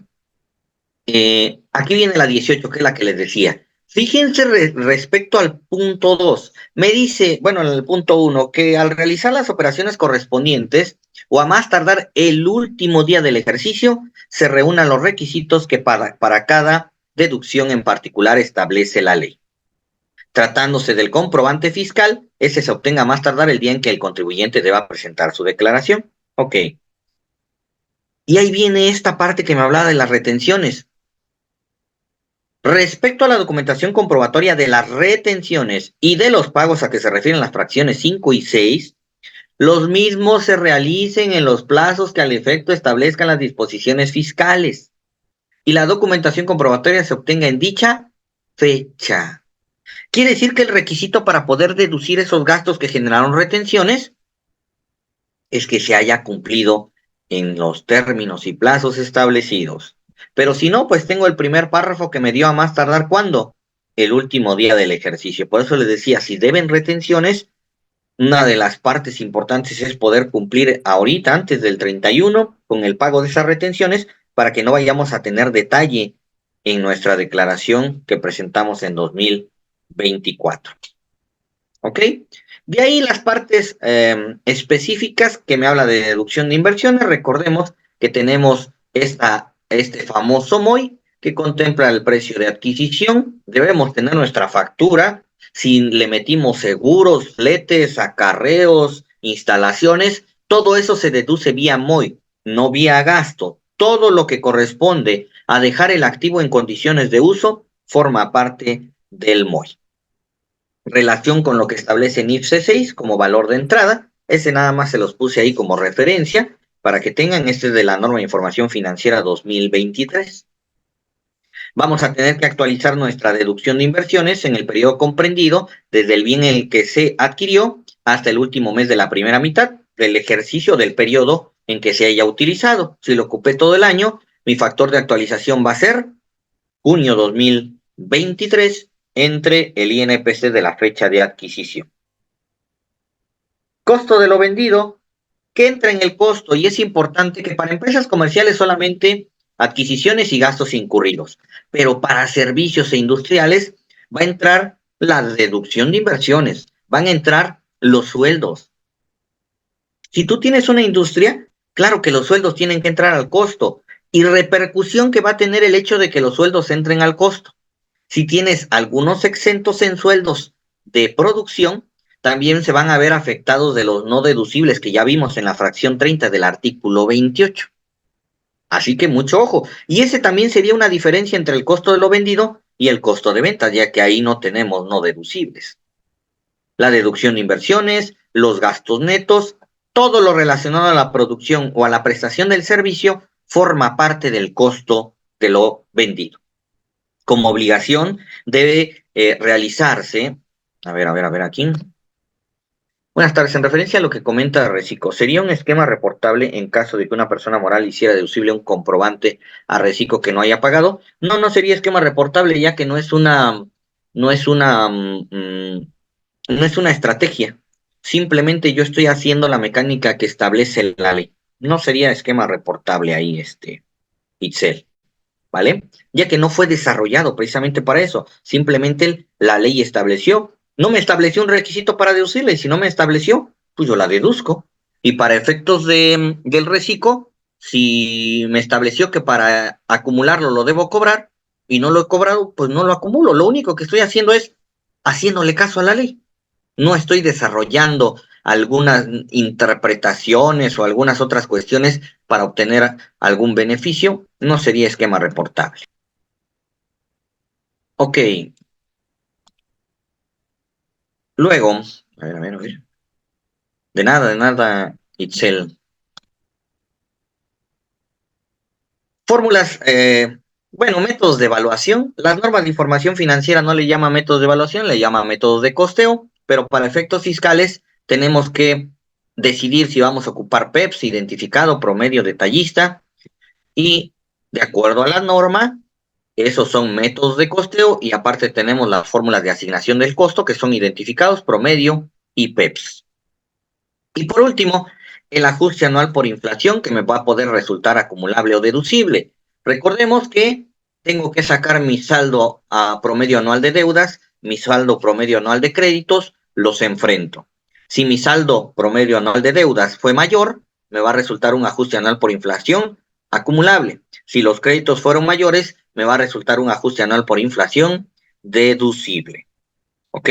Aquí viene la 18, que es la que les decía. Fíjense respecto al punto 2. Me dice, bueno, en el punto 1, que al realizar las operaciones correspondientes o a más tardar el último día del ejercicio, se reúnan los requisitos que para cada deducción en particular establece la ley. Tratándose del comprobante fiscal, ese se obtenga a más tardar el día en que el contribuyente deba presentar su declaración. Ok. Y ahí viene esta parte que me hablaba de las retenciones. Respecto a la documentación comprobatoria de las retenciones y de los pagos a que se refieren las fracciones 5 y 6, los mismos se realicen en los plazos que al efecto establezcan las disposiciones fiscales y la documentación comprobatoria se obtenga en dicha fecha. Quiere decir que el requisito para poder deducir esos gastos que generaron retenciones es que se haya cumplido en los términos y plazos establecidos. Pero si no, pues tengo el primer párrafo que me dio a más tardar, ¿cuándo? El último día del ejercicio. Por eso les decía, si deben retenciones, una de las partes importantes es poder cumplir ahorita, antes del 31, con el pago de esas retenciones, para que no vayamos a tener detalle en nuestra declaración que presentamos en 2024. ¿Ok? De ahí las partes específicas que me habla de deducción de inversiones. Recordemos que tenemos este famoso MOI que contempla el precio de adquisición. Debemos tener nuestra factura. Si le metimos seguros, fletes, acarreos, instalaciones, todo eso se deduce vía MOI, no vía gasto. Todo lo que corresponde a dejar el activo en condiciones de uso forma parte del MOI. Relación con lo que establece NIFSE 6 como valor de entrada. Ese nada más se los puse ahí como referencia para que tengan. Este es de la norma de información financiera 2023. Vamos a tener que actualizar nuestra deducción de inversiones en el periodo comprendido desde el bien en el que se adquirió hasta el último mes de la primera mitad del ejercicio del periodo en que se haya utilizado. Si lo ocupé todo el año, mi factor de actualización va a ser junio 2023 entre el INPC de la fecha de adquisición. Costo de lo vendido, que entra en el costo, y es importante que para empresas comerciales solamente adquisiciones y gastos incurridos, pero para servicios e industriales va a entrar la deducción de inversiones, van a entrar los sueldos. Si tú tienes una industria, claro que los sueldos tienen que entrar al costo y repercusión que va a tener el hecho de que los sueldos entren al costo. Si tienes algunos exentos en sueldos de producción, también se van a ver afectados de los no deducibles que ya vimos en la fracción 30 del artículo 28. Así que mucho ojo. Y ese también sería una diferencia entre el costo de lo vendido y el costo de ventas, ya que ahí no tenemos no deducibles. La deducción de inversiones, los gastos netos, todo lo relacionado a la producción o a la prestación del servicio forma parte del costo de lo vendido. Como obligación debe realizarse, a ver aquí. Buenas tardes, en referencia a lo que comenta Recico, ¿sería un esquema reportable en caso de que una persona moral hiciera deducible un comprobante a Recico que no haya pagado? No, no sería esquema reportable, ya que no es una, no es una estrategia. Simplemente yo estoy haciendo la mecánica que establece la ley. No sería esquema reportable ahí, Itzel. ¿Vale? Ya que no fue desarrollado precisamente para eso. Simplemente la ley estableció. No me estableció un requisito para deducirla y si no me estableció, pues yo la deduzco. Y para efectos del reciclo, si me estableció que para acumularlo lo debo cobrar y no lo he cobrado, pues no lo acumulo. Lo único que estoy haciendo es haciéndole caso a la ley. No estoy desarrollando algunas interpretaciones o algunas otras cuestiones para obtener algún beneficio, no sería esquema reportable. Ok, luego, a ver. De nada, Itzel. Fórmulas Bueno, métodos de evaluación. Las normas de información financiera no le llaman métodos de evaluación, le llaman métodos de costeo, pero para efectos fiscales tenemos que decidir si vamos a ocupar PEPS, identificado, promedio, detallista, y de acuerdo a la norma, esos son métodos de costeo y aparte tenemos las fórmulas de asignación del costo que son identificados, promedio y PEPS. Y por último, el ajuste anual por inflación que me va a poder resultar acumulable o deducible. Recordemos que tengo que sacar mi saldo a promedio anual de deudas, mi saldo promedio anual de créditos, los enfrento. Si mi saldo promedio anual de deudas fue mayor, me va a resultar un ajuste anual por inflación acumulable. Si los créditos fueron mayores, me va a resultar un ajuste anual por inflación deducible. ¿Ok?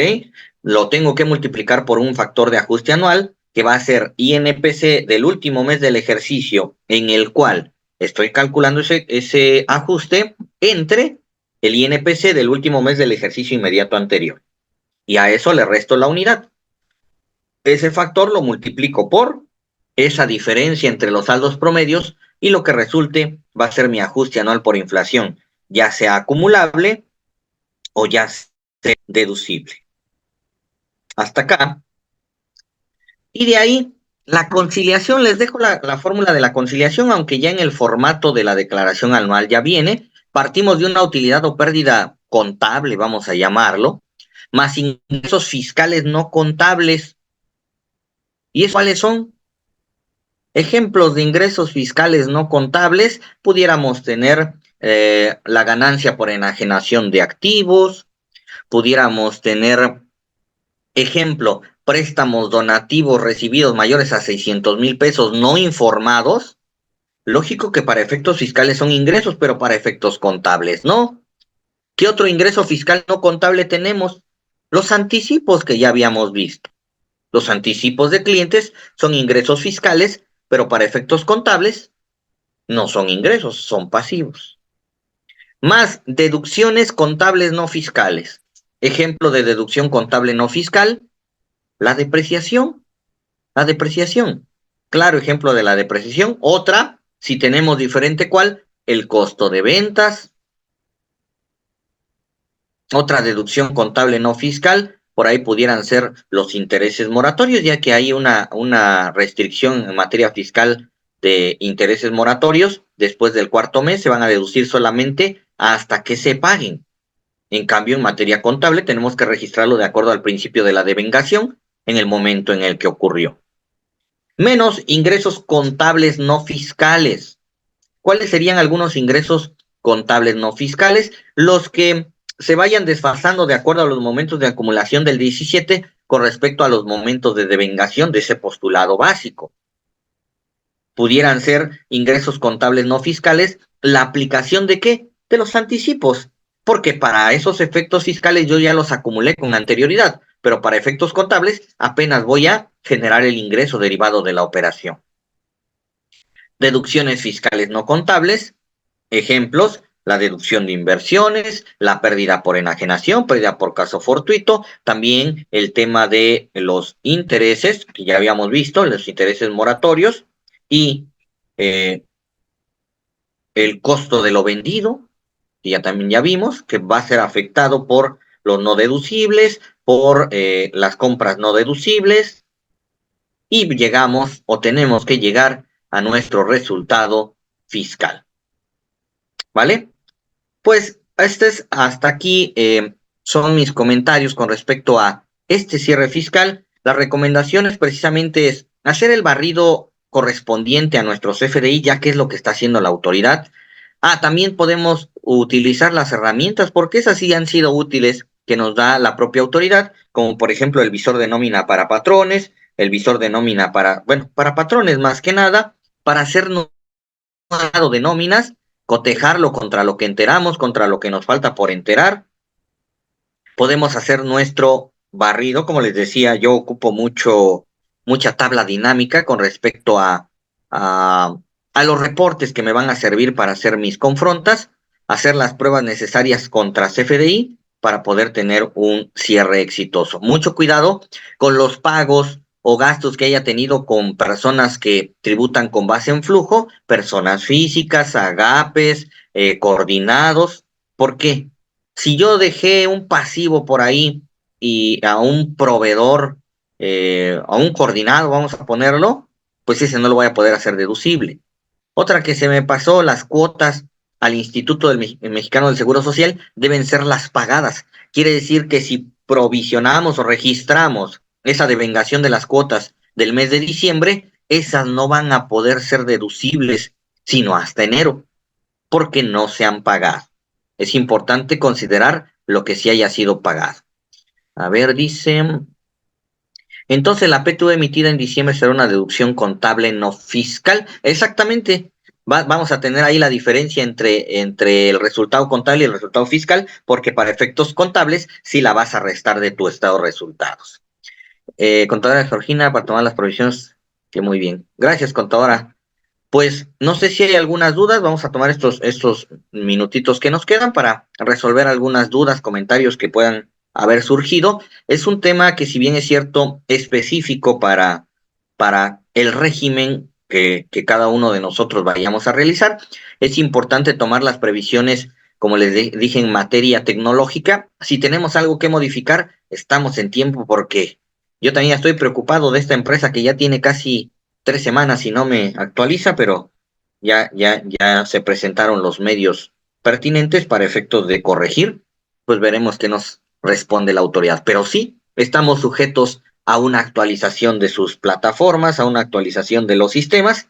Lo tengo que multiplicar por un factor de ajuste anual que va a ser INPC del último mes del ejercicio en el cual estoy calculando ese ajuste entre el INPC del último mes del ejercicio inmediato anterior. Y a eso le resto la unidad. Ese factor lo multiplico por esa diferencia entre los saldos promedios y lo que resulte va a ser mi ajuste anual por inflación, ya sea acumulable o ya sea deducible. Hasta acá. Y de ahí, la conciliación, les dejo la fórmula de la conciliación, aunque ya en el formato de la declaración anual ya viene. Partimos de una utilidad o pérdida contable, vamos a llamarlo, más ingresos fiscales no contables. ¿Y eso cuáles son? Ejemplos de ingresos fiscales no contables, pudiéramos tener la ganancia por enajenación de activos, pudiéramos tener, ejemplo, préstamos donativos recibidos mayores a 600,000 pesos no informados. Lógico que para efectos fiscales son ingresos, pero para efectos contables no. ¿Qué otro ingreso fiscal no contable tenemos? Los anticipos que ya habíamos visto. Los anticipos de clientes son ingresos fiscales, pero para efectos contables no son ingresos, son pasivos. Más deducciones contables no fiscales. Ejemplo de deducción contable no fiscal, la depreciación. La depreciación. Claro ejemplo de la depreciación. Otra, si tenemos diferente cuál, el costo de ventas. Otra deducción contable no fiscal, por ahí pudieran ser los intereses moratorios, ya que hay una restricción en materia fiscal de intereses moratorios. Después del cuarto mes se van a deducir solamente hasta que se paguen. En cambio, en materia contable tenemos que registrarlo de acuerdo al principio de la devengación en el momento en el que ocurrió. Menos ingresos contables no fiscales. ¿Cuáles serían algunos ingresos contables no fiscales? Los que se vayan desfasando de acuerdo a los momentos de acumulación del 17 con respecto a los momentos de devengación de ese postulado básico. Pudieran ser ingresos contables no fiscales, la aplicación de ¿qué? De los anticipos, porque para esos efectos fiscales yo ya los acumulé con anterioridad, pero para efectos contables apenas voy a generar el ingreso derivado de la operación. Deducciones fiscales no contables, ejemplos, la deducción de inversiones, la pérdida por enajenación, pérdida por caso fortuito, también el tema de los intereses, que ya habíamos visto, los intereses moratorios, y el costo de lo vendido, que ya vimos, que va a ser afectado por los no deducibles, por las compras no deducibles, y llegamos o tenemos que llegar a nuestro resultado fiscal. ¿Vale? Pues hasta aquí son mis comentarios con respecto a este cierre fiscal. Las recomendaciones precisamente es hacer el barrido correspondiente a nuestros FDI, ya que es lo que está haciendo la autoridad. También podemos utilizar las herramientas, porque esas sí han sido útiles que nos da la propia autoridad, como por ejemplo el visor de nómina para patrones, el visor de nómina para patrones más que nada, para hacernos de nóminas, cotejarlo contra lo que enteramos, contra lo que nos falta por enterar. Podemos hacer nuestro barrido, como les decía, yo ocupo mucha tabla dinámica con respecto a los reportes que me van a servir para hacer mis confrontas, hacer las pruebas necesarias contra CFDI para poder tener un cierre exitoso. Mucho cuidado con los pagos o gastos que haya tenido con personas que tributan con base en flujo, personas físicas, agapes, coordinados. ¿Por qué? Si yo dejé un pasivo por ahí y a un proveedor, a un coordinado, vamos a ponerlo, pues ese no lo voy a poder hacer deducible. Otra que se me pasó, las cuotas al Instituto Mexicano del Seguro Social deben ser las pagadas. Quiere decir que si provisionamos o registramos esa devengación de las cuotas del mes de diciembre, esas no van a poder ser deducibles sino hasta enero, porque no se han pagado. Es importante considerar lo que sí haya sido pagado. A ver, dice, entonces la PTU emitida en diciembre será una deducción contable no fiscal. Exactamente. Vamos a tener ahí la diferencia entre el resultado contable y el resultado fiscal, porque para efectos contables sí la vas a restar de tu estado de resultados. Contadora Georgina, para tomar las provisiones, que muy bien. Gracias, contadora. Pues no sé si hay algunas dudas, vamos a tomar estos minutitos que nos quedan para resolver algunas dudas, comentarios que puedan haber surgido. Es un tema que, si bien es cierto, específico para el régimen que cada uno de nosotros vayamos a realizar, es importante tomar las previsiones, como les dije, en materia tecnológica. Si tenemos algo que modificar, estamos en tiempo, porque yo también estoy preocupado de esta empresa que ya tiene casi 3 semanas y no me actualiza, pero ya se presentaron los medios pertinentes para efectos de corregir, pues veremos qué nos responde la autoridad. Pero sí, estamos sujetos a una actualización de sus plataformas, a una actualización de los sistemas,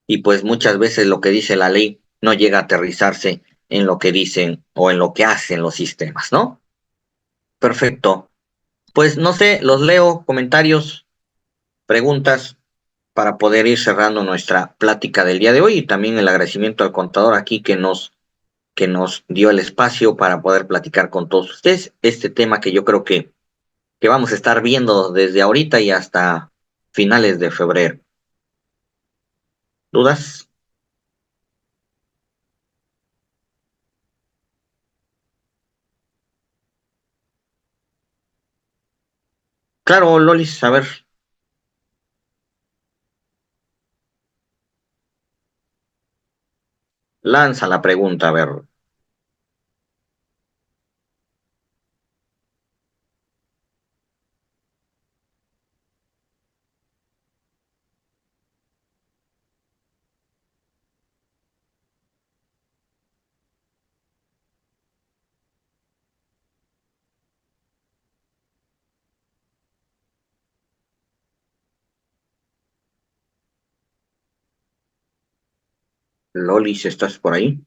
y pues muchas veces lo que dice la ley no llega a aterrizarse en lo que dicen o en lo que hacen los sistemas, ¿no? Perfecto. Pues no sé, los leo, comentarios, preguntas, para poder ir cerrando nuestra plática del día de hoy, y también el agradecimiento al contador aquí que nos dio el espacio para poder platicar con todos ustedes este tema que yo creo que vamos a estar viendo desde ahorita y hasta finales de febrero. ¿Dudas? Claro, Lolis, a ver, lanza la pregunta, a ver. Lolis, ¿estás por ahí?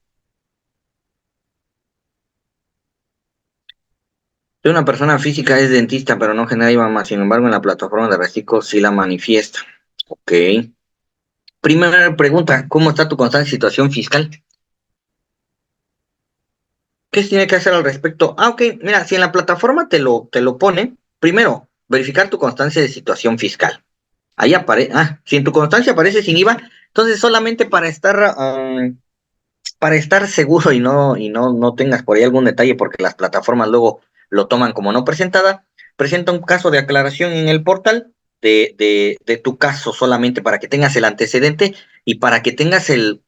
Soy una persona física, es dentista, pero no genera IVA más. Sin embargo, en la plataforma de reciclo sí la manifiesta. Ok. Primera pregunta, ¿cómo está tu constante situación fiscal? ¿Qué se tiene que hacer al respecto? Ok, mira, si en la plataforma te lo pone, primero, verificar tu constancia de situación fiscal. Ahí aparece, si en tu constancia aparece sin IVA, entonces solamente para estar seguro y no tengas por ahí algún detalle, porque las plataformas luego lo toman como no presentada, presenta un caso de aclaración en el portal de tu caso, solamente para que tengas el antecedente y para que tengas el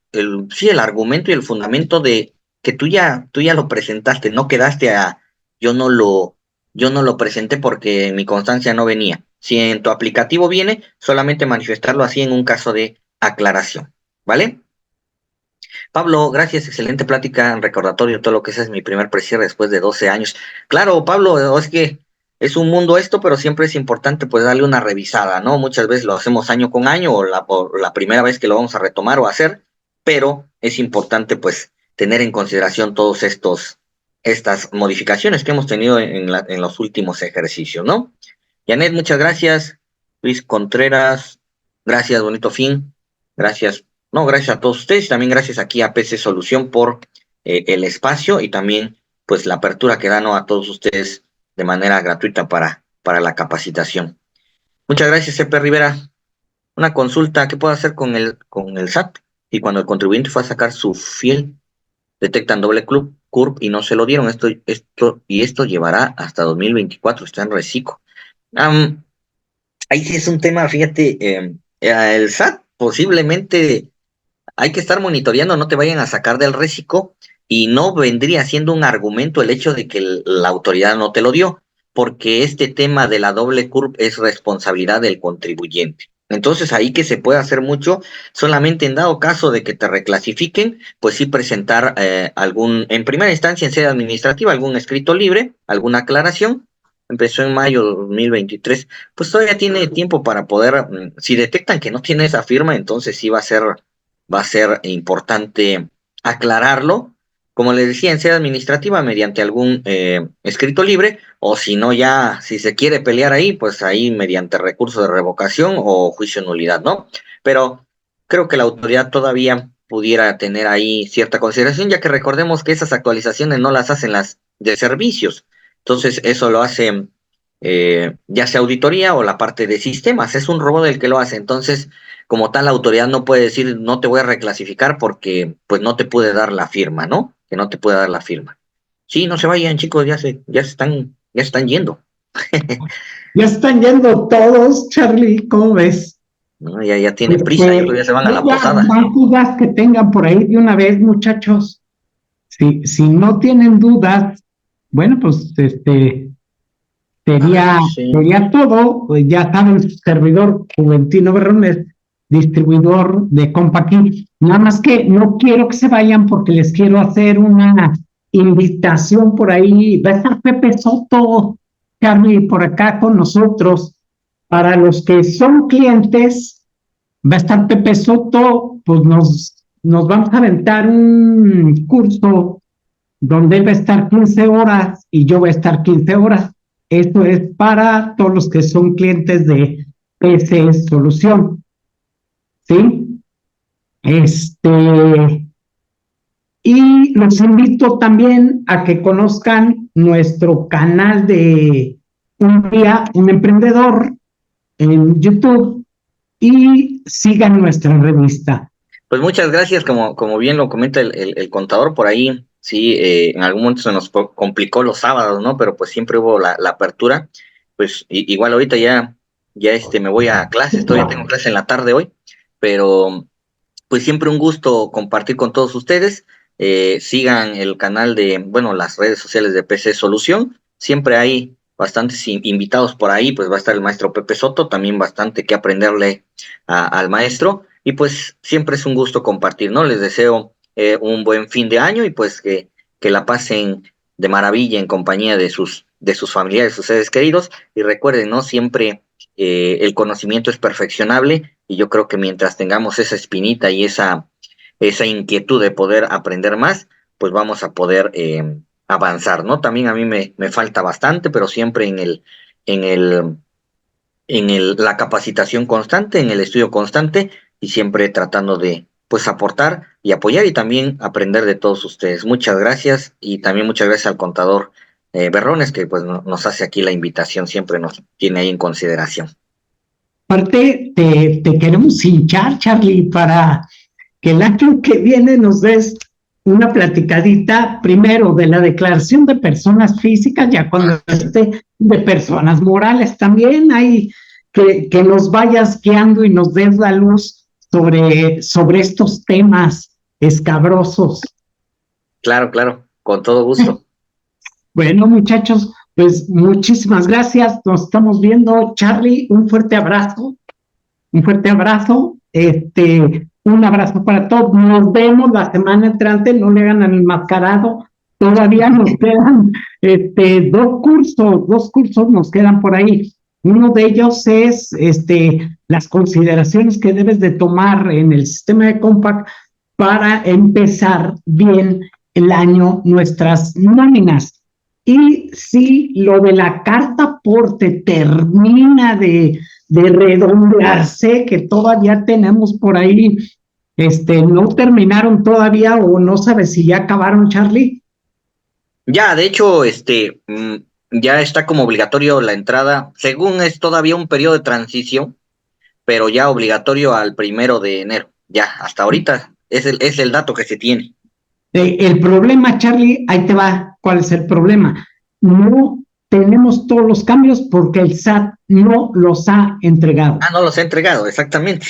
argumento y el fundamento de que tú ya lo presentaste, no quedaste yo no lo, yo no lo presenté porque en mi constancia no venía. Si en tu aplicativo viene, solamente manifestarlo así en un caso de aclaración, ¿vale? Pablo, gracias, excelente plática, recordatorio, todo lo que ese es mi primer precierre después de 12 años. Claro, Pablo, es que es un mundo esto, pero siempre es importante pues darle una revisada, ¿no? Muchas veces lo hacemos año con año o la primera vez que lo vamos a retomar o hacer, pero es importante pues tener en consideración todos estas modificaciones que hemos tenido en los últimos ejercicios, ¿no? Janet, muchas gracias. Luis Contreras, gracias, bonito fin. Gracias. No, gracias a todos ustedes. También gracias aquí a PC Solución por el espacio y también pues la apertura que dan, ¿no?, a todos ustedes de manera gratuita para la capacitación. Muchas gracias, CP Rivera. Una consulta, ¿qué puedo hacer con el SAT? Y cuando el contribuyente fue a sacar su fiel, detectan doble club, CURP y no se lo dieron. Esto llevará hasta 2024, está en reciclo. ahí sí es un tema, fíjate, el SAT posiblemente hay que estar monitoreando, no te vayan a sacar del reciclo y no vendría siendo un argumento el hecho de que la autoridad no te lo dio, porque este tema de la doble CURP es responsabilidad del contribuyente. Entonces ahí que se puede hacer mucho, solamente en dado caso de que te reclasifiquen, pues sí presentar en primera instancia en sede administrativa, algún escrito libre, alguna aclaración. Empezó en mayo de 2023, pues todavía tiene tiempo para poder, si detectan que no tiene esa firma, entonces sí va a ser importante aclararlo, como les decía, en sede administrativa mediante algún escrito libre, o si no ya, si se quiere pelear ahí, pues ahí mediante recurso de revocación o juicio de nulidad, ¿no? Pero creo que la autoridad todavía pudiera tener ahí cierta consideración, ya que recordemos que esas actualizaciones no las hacen las de servicios, entonces eso lo hace ya sea auditoría o la parte de sistemas, es un robot el que lo hace, entonces como tal la autoridad no puede decir no te voy a reclasificar porque pues no te pude dar la firma, ¿no? Que no te puede dar la firma. Sí, no se vayan, chicos, ya se están yendo. Ya están yendo todos, Charlie, ¿cómo ves? ¿No? Ya tiene prisa, yo creo que ya Este, se van a la ya, posada. más dudas que tengan por ahí de una vez, muchachos. Si no tienen dudas, bueno, pues Ay, sería, sí. sería todo. Pues ya saben, su servidor Juventino Berrones, distribuidor de Compaquín. Nada más que no quiero que se vayan porque les quiero hacer una invitación por ahí. Va a estar Pepe Soto, Charlie, por acá con nosotros. Para los que son clientes, va a estar Pepe Soto, pues nos vamos a aventar un curso donde él va a estar 15 horas y yo voy a estar 15 horas. Esto es para todos los que son clientes de PC Solución, ¿sí? Y los invito también a que conozcan nuestro canal de Un Día, un Emprendedor en YouTube y sigan nuestra revista. Pues muchas gracias, como bien lo comenta el contador por ahí, sí, en algún momento se nos complicó los sábados, ¿no? Pero pues siempre hubo la apertura, pues igual ahorita ya me voy a clases, todavía tengo clase en la tarde hoy, pero pues siempre un gusto compartir con todos ustedes. Sigan el canal bueno, las redes sociales de PC Solución. Siempre hay bastantes invitados por ahí, pues va a estar el maestro Pepe Soto, también bastante que aprenderle al maestro. Y pues siempre es un gusto compartir, ¿no? Les deseo un buen fin de año y pues que la pasen de maravilla en compañía de sus familiares, sus seres queridos. Y recuerden, ¿no? Siempre el conocimiento es perfeccionable y yo creo que mientras tengamos esa espinita y esa inquietud de poder aprender más, pues vamos a poder avanzar, ¿no? También a mí me falta bastante, pero siempre en el, la capacitación constante, en el estudio constante y siempre tratando de, pues, aportar y apoyar y también aprender de todos ustedes. Muchas gracias y también muchas gracias al contador Berrones, que pues nos hace aquí la invitación, siempre nos tiene ahí en consideración. Aparte, te queremos hinchar, Charlie, para que el año que viene nos des una platicadita primero de la declaración de personas físicas, ya cuando esté de personas morales también, hay que nos vayas guiando y nos des la luz sobre estos temas escabrosos. Claro, claro, con todo gusto. Bueno, muchachos, pues muchísimas gracias. Nos estamos viendo. Charlie, un fuerte abrazo. Un fuerte abrazo. Un abrazo para todos. Nos vemos la semana entrante. No le hagan al enmascarado. Todavía nos quedan dos cursos nos quedan por ahí. Uno de ellos es las consideraciones que debes de tomar en el sistema de Compact para empezar bien el año, nuestras nóminas. Y si lo de la carta aporte termina de redondearse, que todavía tenemos por ahí, no terminaron todavía o no sabes si ya acabaron, Charlie. Ya, de hecho, ya está como obligatorio la entrada, según es todavía un periodo de transición, pero ya obligatorio al 1 de enero. Ya, hasta ahorita es el dato que se tiene. El problema, Charlie, ahí te va, ¿cuál es el problema? No tenemos todos los cambios porque el SAT no los ha entregado. Ah, no los he entregado, exactamente.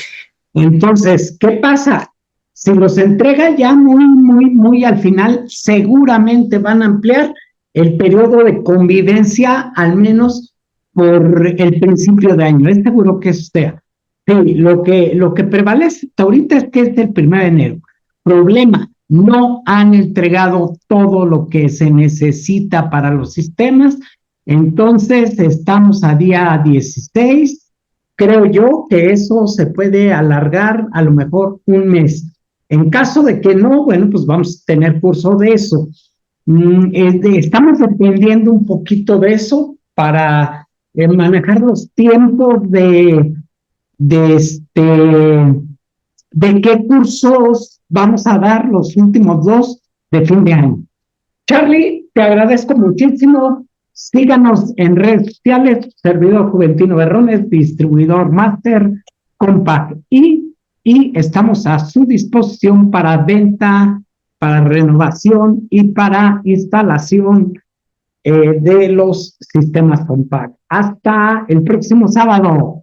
Entonces, ¿qué pasa? Si los entrega ya muy al final, seguramente van a ampliar el periodo de convivencia, al menos por el principio de año. Es seguro que eso sea. Sí, lo que prevalece hasta ahorita es que es el 1 de enero. Problema, no han entregado todo lo que se necesita para los sistemas. Entonces, estamos a día 16. Creo yo que eso se puede alargar a lo mejor un mes. En caso de que no, bueno, pues vamos a tener curso de eso. Estamos dependiendo un poquito de eso para manejar los tiempos de qué cursos vamos a dar los últimos 2 de fin de año. Charlie, te agradezco muchísimo. Síganos en redes sociales, servidor Juventino Berrones, distribuidor Master Compact, y estamos a su disposición para venta, para renovación y para instalación de los sistemas Compact. Hasta el próximo sábado.